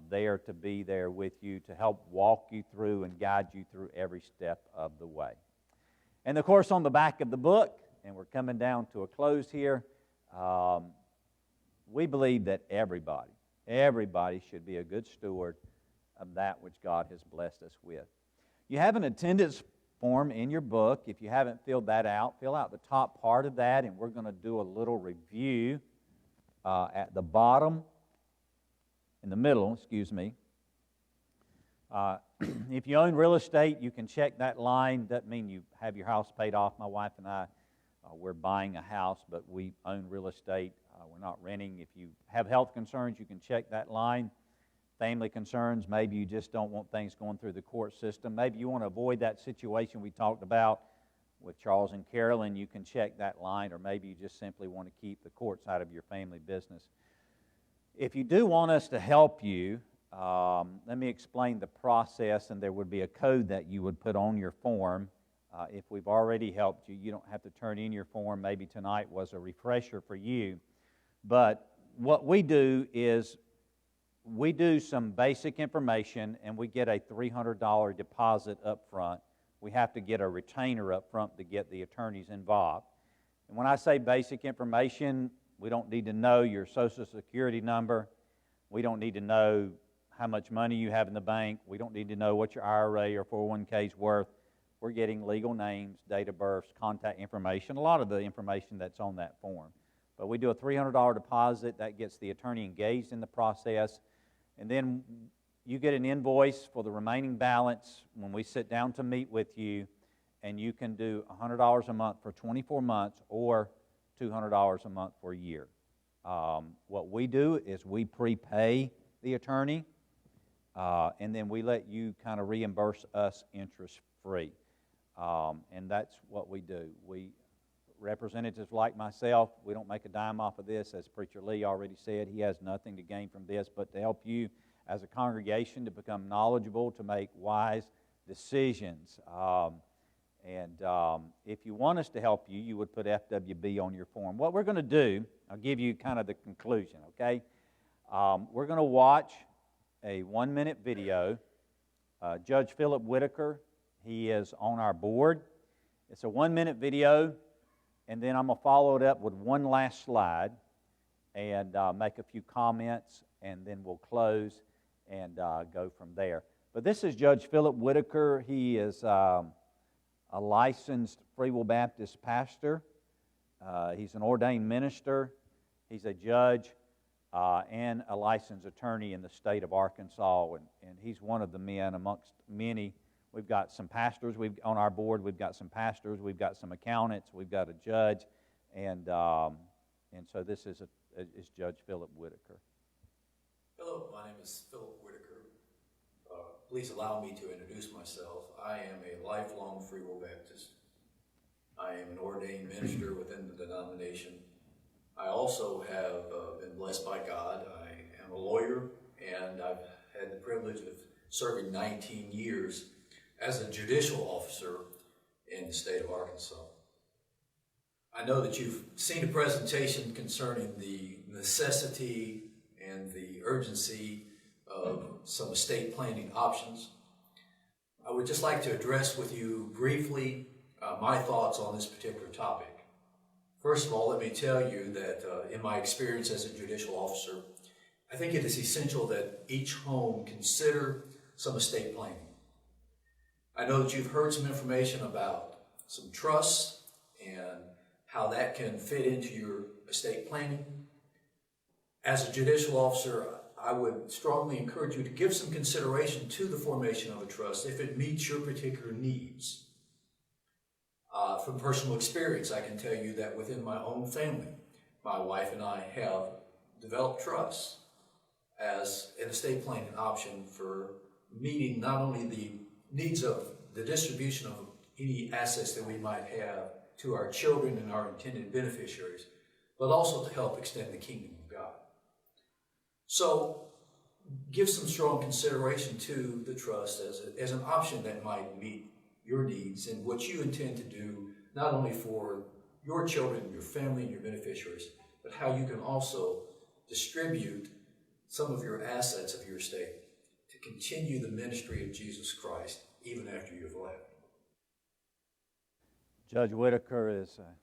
There to be there with you to help walk you through and guide you through every step of the way. And of course, on the back of the book, and we're coming down to a close here, we believe that everybody Everybody should be a good steward of that which God has blessed us with. You have an attendance form in your book. If you haven't filled that out, fill out the top part of that, and we're going to do a little review at the bottom, in the middle, excuse me. If you own real estate, you can check that line. Doesn't mean you have your house paid off. My wife and I, we're buying a house, but we own real estate. We're not renting. If you have health concerns, you can check that line. Family concerns, maybe you just don't want things going through the court system. Maybe you want to avoid that situation we talked about with Charles and Carolyn. You can check that line, or maybe you just simply want to keep the courts out of your family business. If you do want us to help you, let me explain the process, and there would be a code that you would put on your form. If we've already helped you, you don't have to turn in your form. Maybe tonight was a refresher for you. But what we do is we do some basic information, and we get a $300 deposit up front. We have to get a retainer up front to get the attorneys involved. And when I say basic information, we don't need to know your Social Security number. We don't need to know how much money you have in the bank. We don't need to know what your IRA or 401k is worth. We're getting legal names, date of births, contact information, a lot of the information that's on that form. But we do a $300 deposit. That gets the attorney engaged in the process. And then you get an invoice for the remaining balance when we sit down to meet with you, and you can do $100 a month for 24 months or $200 a month for a year. What we do is we prepay the attorney, and then we let you kind of reimburse us interest-free. And that's what we do. Representatives like myself, we don't make a dime off of this. As Preacher Lee already said, he has nothing to gain from this but to help you as a congregation to become knowledgeable, to make wise decisions. If you want us to help you, you would put FWB on your form. What we're going to do, I'll give you kind of the conclusion, okay? We're going to watch a 1-minute video. Judge Philip Whitaker, he is on our board. It's a 1-minute video, and then I'm going to follow it up with one last slide and make a few comments, and then we'll close and go from there. But this is Judge Philip Whitaker. He is a licensed Free Will Baptist pastor. He's an ordained minister. He's a judge and a licensed attorney in the state of Arkansas, and he's one of the men amongst many. We've got some pastors on our board. We've got some pastors. We've got some accountants. We've got a judge, and so this is Judge Philip Whitaker. Hello, my name is Philip Whitaker. Please allow me to introduce myself. I am a lifelong Free Will Baptist. I am an ordained minister within the denomination. I also have been blessed by God. I am a lawyer, and I've had the privilege of serving 19 years as a judicial officer in the state of Arkansas. I know that you've seen a presentation concerning the necessity and the urgency of some estate planning options. I would just like to address with you briefly my thoughts on this particular topic. First of all, let me tell you that in my experience as a judicial officer, I think it is essential that each home consider some estate planning. I know that you've heard some information about some trusts and how that can fit into your estate planning. As a judicial officer, I would strongly encourage you to give some consideration to the formation of a trust if it meets your particular needs. From personal experience, I can tell you that within my own family, my wife and I have developed trusts as an estate planning option for meeting not only the needs of the distribution of any assets that we might have to our children and our intended beneficiaries, but also to help extend the kingdom of God. So give some strong consideration to the trust as an option that might meet your needs and what you intend to do, not only for your children, your family, and your beneficiaries, but how you can also distribute some of your assets of your estate to continue the ministry of Jesus Christ even after you've left. Judge Whitaker is a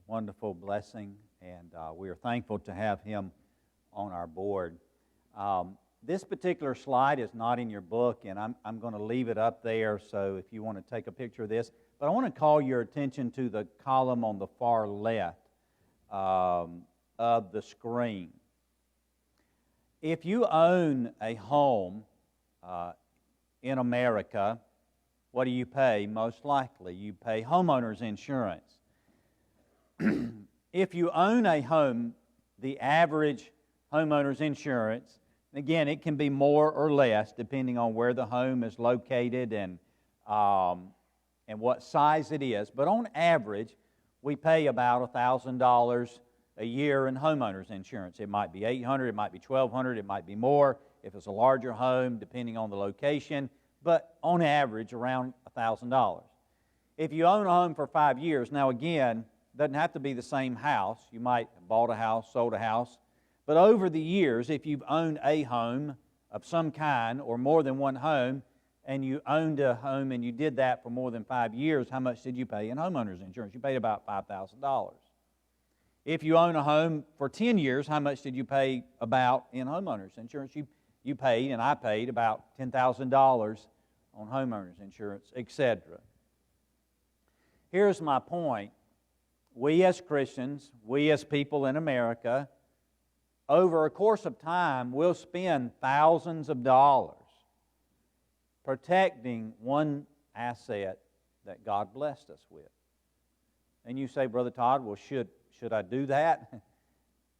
wonderful blessing, and we are thankful to have him on our board. This particular slide is not in your book, and I'm going to leave it up there, so if you want to take a picture of this. But I want to call your attention to the column on the far left of the screen. If you own a home in America, what do you pay? Most likely, you pay homeowners insurance. If you own a home, the average homeowners insurance, again, it can be more or less depending on where the home is located and what size it is. But on average, we pay about $1,000 a year in homeowners insurance. It might be $800, it might be $1,200, it might be more if it's a larger home, depending on the location. But on average, around $1,000. If you own a home for 5 years, now again, it doesn't have to be the same house. You might have bought a house, sold a house. But over the years, if you've owned a home of some kind or more than one home, and you owned a home and you did that for more than 5 years, how much did you pay in homeowners insurance? You paid about $5,000. If you own a home for 10 years, how much did you pay about in homeowners insurance? You paid, and I paid, about $10,000 on homeowners insurance, etc. Here's my point. We as Christians, we as people in America, over a course of time, we'll spend thousands of dollars protecting one asset that God blessed us with. And you say, Brother Todd, well, should I do that?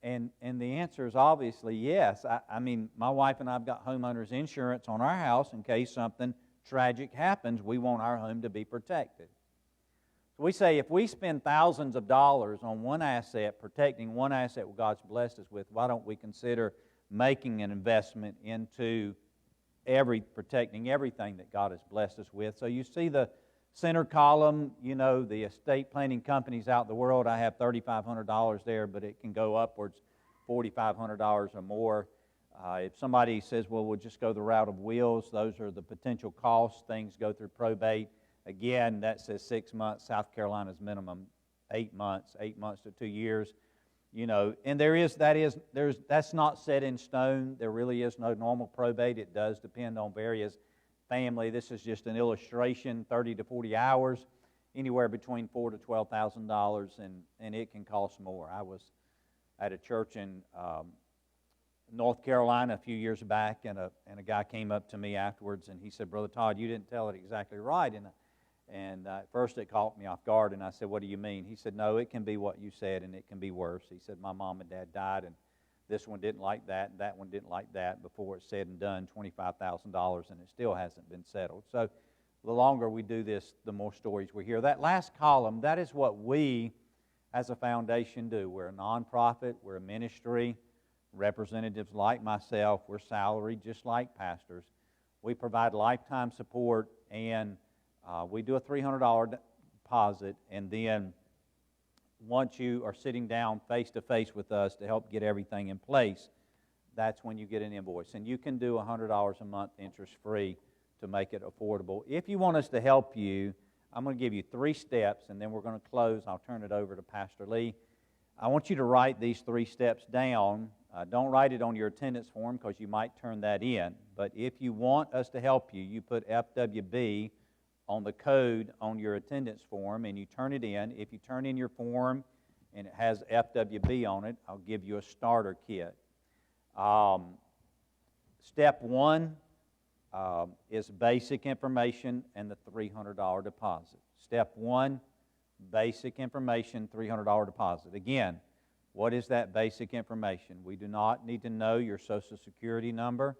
And the answer is obviously yes. I mean, my wife and I have got homeowners insurance on our house in case something tragic happens. We want our home to be protected. So we say if we spend thousands of dollars on one asset, protecting one asset God's blessed us with, why don't we consider making an investment into protecting everything that God has blessed us with? So you see the center column, the estate planning companies out in the world. I have $3,500 there, but it can go upwards $4,500 or more. If somebody says, well, we'll just go the route of wills, those are the potential costs. Things go through probate. Again, that says 6 months. South Carolina's minimum 8 months, 8 months to 2 years. And that's not set in stone. There really is no normal probate. It does depend on various family. This is just an illustration, 30 to 40 hours, anywhere between $4,000 to $12,000, and it can cost more. I was at a church in North Carolina a few years back, and a guy came up to me afterwards, and he said, Brother Todd, you didn't tell it exactly right. And at first it caught me off guard, and I said, what do you mean? He said, no, it can be what you said, and it can be worse. He said, my mom and dad died, and this one didn't like that, and that one didn't like that. Before it's said and done, $25,000, and it still hasn't been settled. So the longer we do this, the more stories we hear. That last column, that is what we as a foundation do. We're a nonprofit, we're a ministry. Representatives like myself, we're salaried just like pastors. We provide lifetime support, and we do a $300 deposit, and then once you are sitting down face-to-face with us to help get everything in place, that's when you get an invoice. And you can do $100 a month interest-free to make it affordable. If you want us to help you, I'm going to give you 3 steps, and then we're going to close. I'll turn it over to Pastor Lee. I want you to write these 3 steps down. Don't write it on your attendance form because you might turn that in. But if you want us to help you, you put FWB on the code on your attendance form and you turn it in. If you turn in your form and it has FWB on it, I'll give you a starter kit. Step 1 is basic information and the $300 deposit. Step 1, basic information, $300 deposit. Again, what is that basic information? We do not need to know your Social Security number.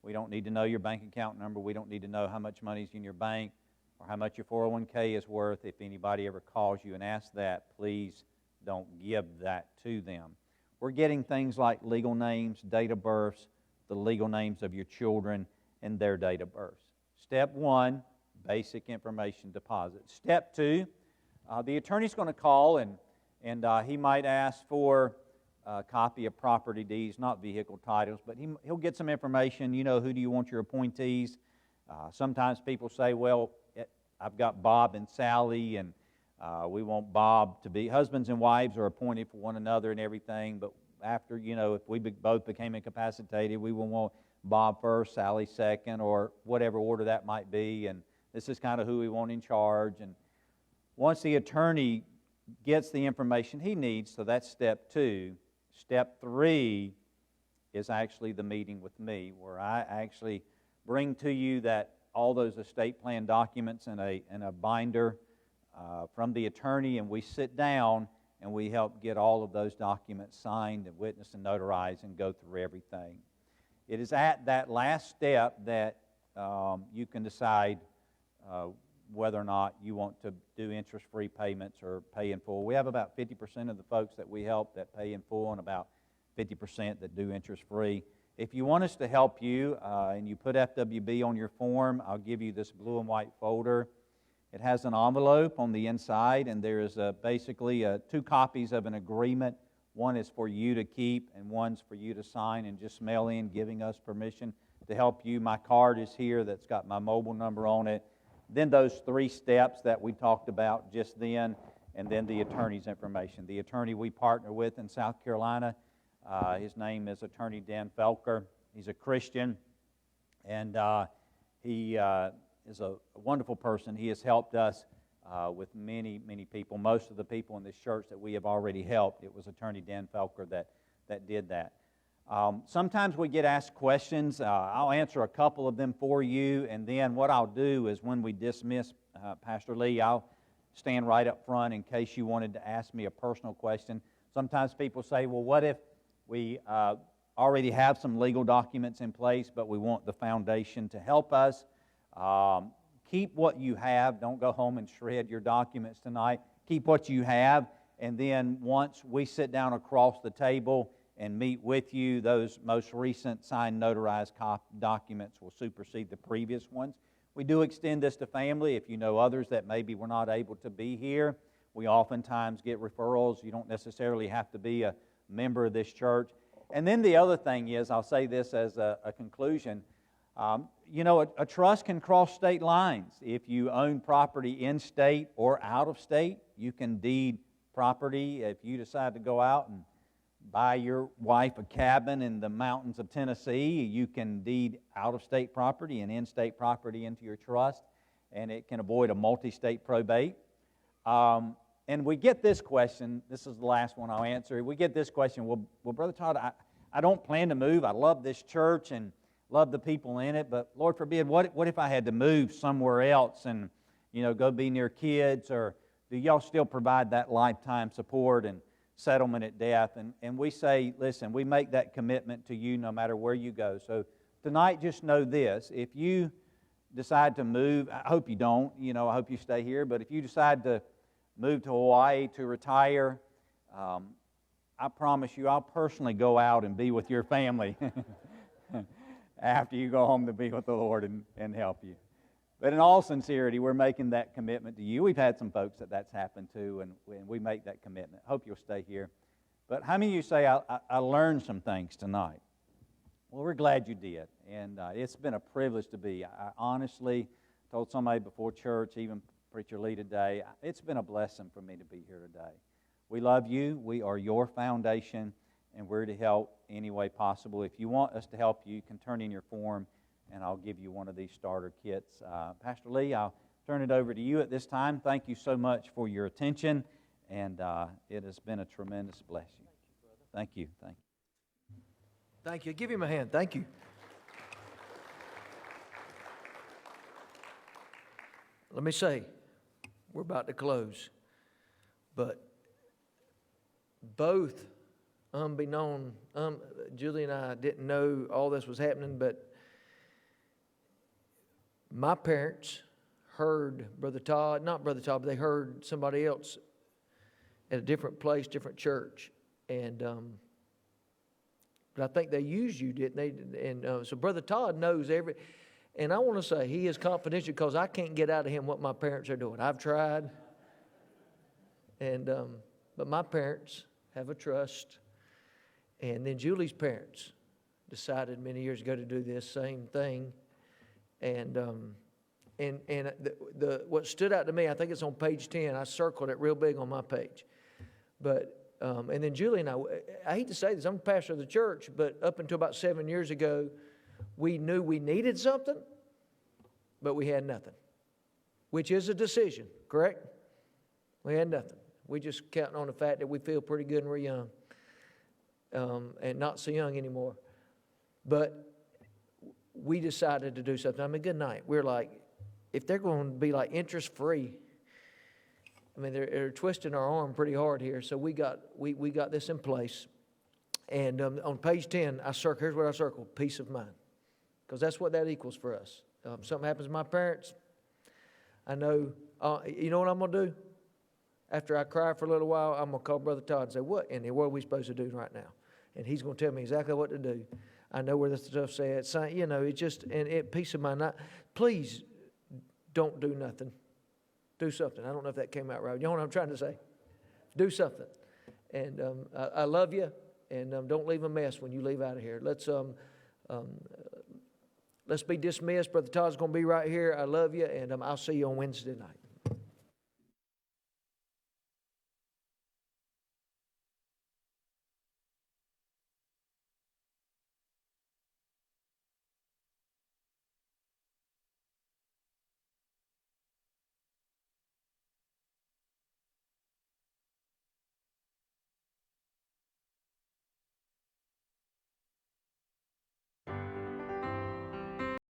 We don't need to know your bank account number. We don't need to know how much money is in your bank or how much your 401k is worth. If anybody ever calls you and asks that, please don't give that to them. We're getting things like legal names, date of births, the legal names of your children, and their date of births. Step 1, basic information deposit. Step 2, the attorney's going to call and he might ask for a copy of property deeds, not vehicle titles, but he'll get some information. Who do you want your appointees? Sometimes people say, well, I've got Bob and Sally, and we want Bob to be, husbands and wives are appointed for one another and everything, but after, if we both became incapacitated, we would want Bob first, Sally second, or whatever order that might be, and this is kind of who we want in charge. And once the attorney gets the information he needs, so that's step 2. Step 3 is actually the meeting with me, where I actually bring to you all those estate plan documents in a binder from the attorney, and we sit down and we help get all of those documents signed and witnessed and notarized and go through everything. It is at that last step that you can decide whether or not you want to do interest-free payments or pay in full. We have about 50% of the folks that we help that pay in full and about 50% that do interest-free. If you want us to help you and you put FWB on your form, I'll give you this blue and white folder. It has an envelope on the inside, and there is basically 2 copies of an agreement. One is for you to keep, and one's for you to sign and just mail in, giving us permission to help you. My card is here that's got my mobile number on it. Then those 3 steps that we talked about just then, and then the attorney's information. The attorney we partner with in South Carolina, his name is Attorney Dan Felker. He's a Christian, and he is a wonderful person. He has helped us with many, many people. Most of the people in this church that we have already helped, it was Attorney Dan Felker that did that. Sometimes we get asked questions. I'll answer a couple of them for you, and then what I'll do is when we dismiss Pastor Lee, I'll stand right up front in case you wanted to ask me a personal question. Sometimes people say, well, what if we already have some legal documents in place, but we want the foundation to help us? Keep what you have. Don't go home and shred your documents tonight. Keep what you have, and then once we sit down across the table and meet with you, those most recent signed notarized documents will supersede the previous ones. We do extend this to family. If you know others that maybe were not able to be here, we oftentimes get referrals. You don't necessarily have to be a member of this church. And then the other thing is, I'll say this as a conclusion, a trust can cross state lines. If you own property in state or out of state, you can deed property. If you decide to go out and buy your wife a cabin in the mountains of Tennessee, you can deed out-of-state property and in-state property into your trust, and it can avoid a multi-state probate. And we get this question, this is the last one I'll answer. We get this question, well Brother Todd, I don't plan to move. I love this church and love the people in it, but Lord forbid, what if I had to move somewhere else and, go be near kids, or do y'all still provide that lifetime support and settlement at death? And we say, listen, we make that commitment to you no matter where you go. So tonight, just know this. If you decide to move, I hope you don't, I hope you stay here, but if you decide to move to Hawaii to retire, I promise you I'll personally go out and be with your family after you go home to be with the Lord and help you. But in all sincerity, we're making that commitment to you. We've had some folks that's happened to, and we make that commitment. Hope you'll stay here. But how many of you say, I learned some things tonight? Well, we're glad you did, and it's been a privilege to be. I honestly told somebody before church, even Preacher Lee today, it's been a blessing for me to be here today. We love you. We are your foundation, and we're to help any way possible. If you want us to help you, you can turn in your form, and I'll give you one of these starter kits. Pastor Lee, I'll turn it over to you at this time. Thank you so much for your attention, and it has been a tremendous blessing. Thank you. Thank you. Thank you. Give him a hand. Thank you. Let me say, we're about to close, but both, unbeknown, Julie and I didn't know all this was happening, but my parents heard Brother Todd, not Brother Todd, but they heard somebody else at a different place, different church, and but I think they used you, didn't they? And so Brother Todd knows every. And I want to say he is confidential because I can't get out of him what my parents are doing. I've tried, and but my parents have a trust, and then Julie's parents decided many years ago to do this same thing. And what stood out to me, I think it's on page 10. I circled it real big on my page. But And then Julie and I hate to say this, I'm a pastor of the church, but up until about 7 years ago, we knew we needed something, but we had nothing, which is a decision, correct? We had nothing. We just counting on the fact that we feel pretty good and we're young, and not so young anymore. But we decided to do something. I mean, good night. We're like, if they're going to be like interest-free, I mean, they're twisting our arm pretty hard here. So we got this in place. And on page 10, here's what I circled: peace of mind. Because that's what that equals for us. Something happens to my parents, I know, you know what I'm going to do? After I cry for a little while, I'm going to call Brother Todd and say, what are we supposed to do right now? And he's going to tell me exactly what to do. I know where the stuff's at. You know, it's just, peace of mind. Please don't do nothing. Do something. I don't know if that came out right. You know what I'm trying to say? Do something. And I love you, and don't leave a mess when you leave out of here. Let's be dismissed. Brother Todd's going to be right here. I love you, and I'll see you on Wednesday night.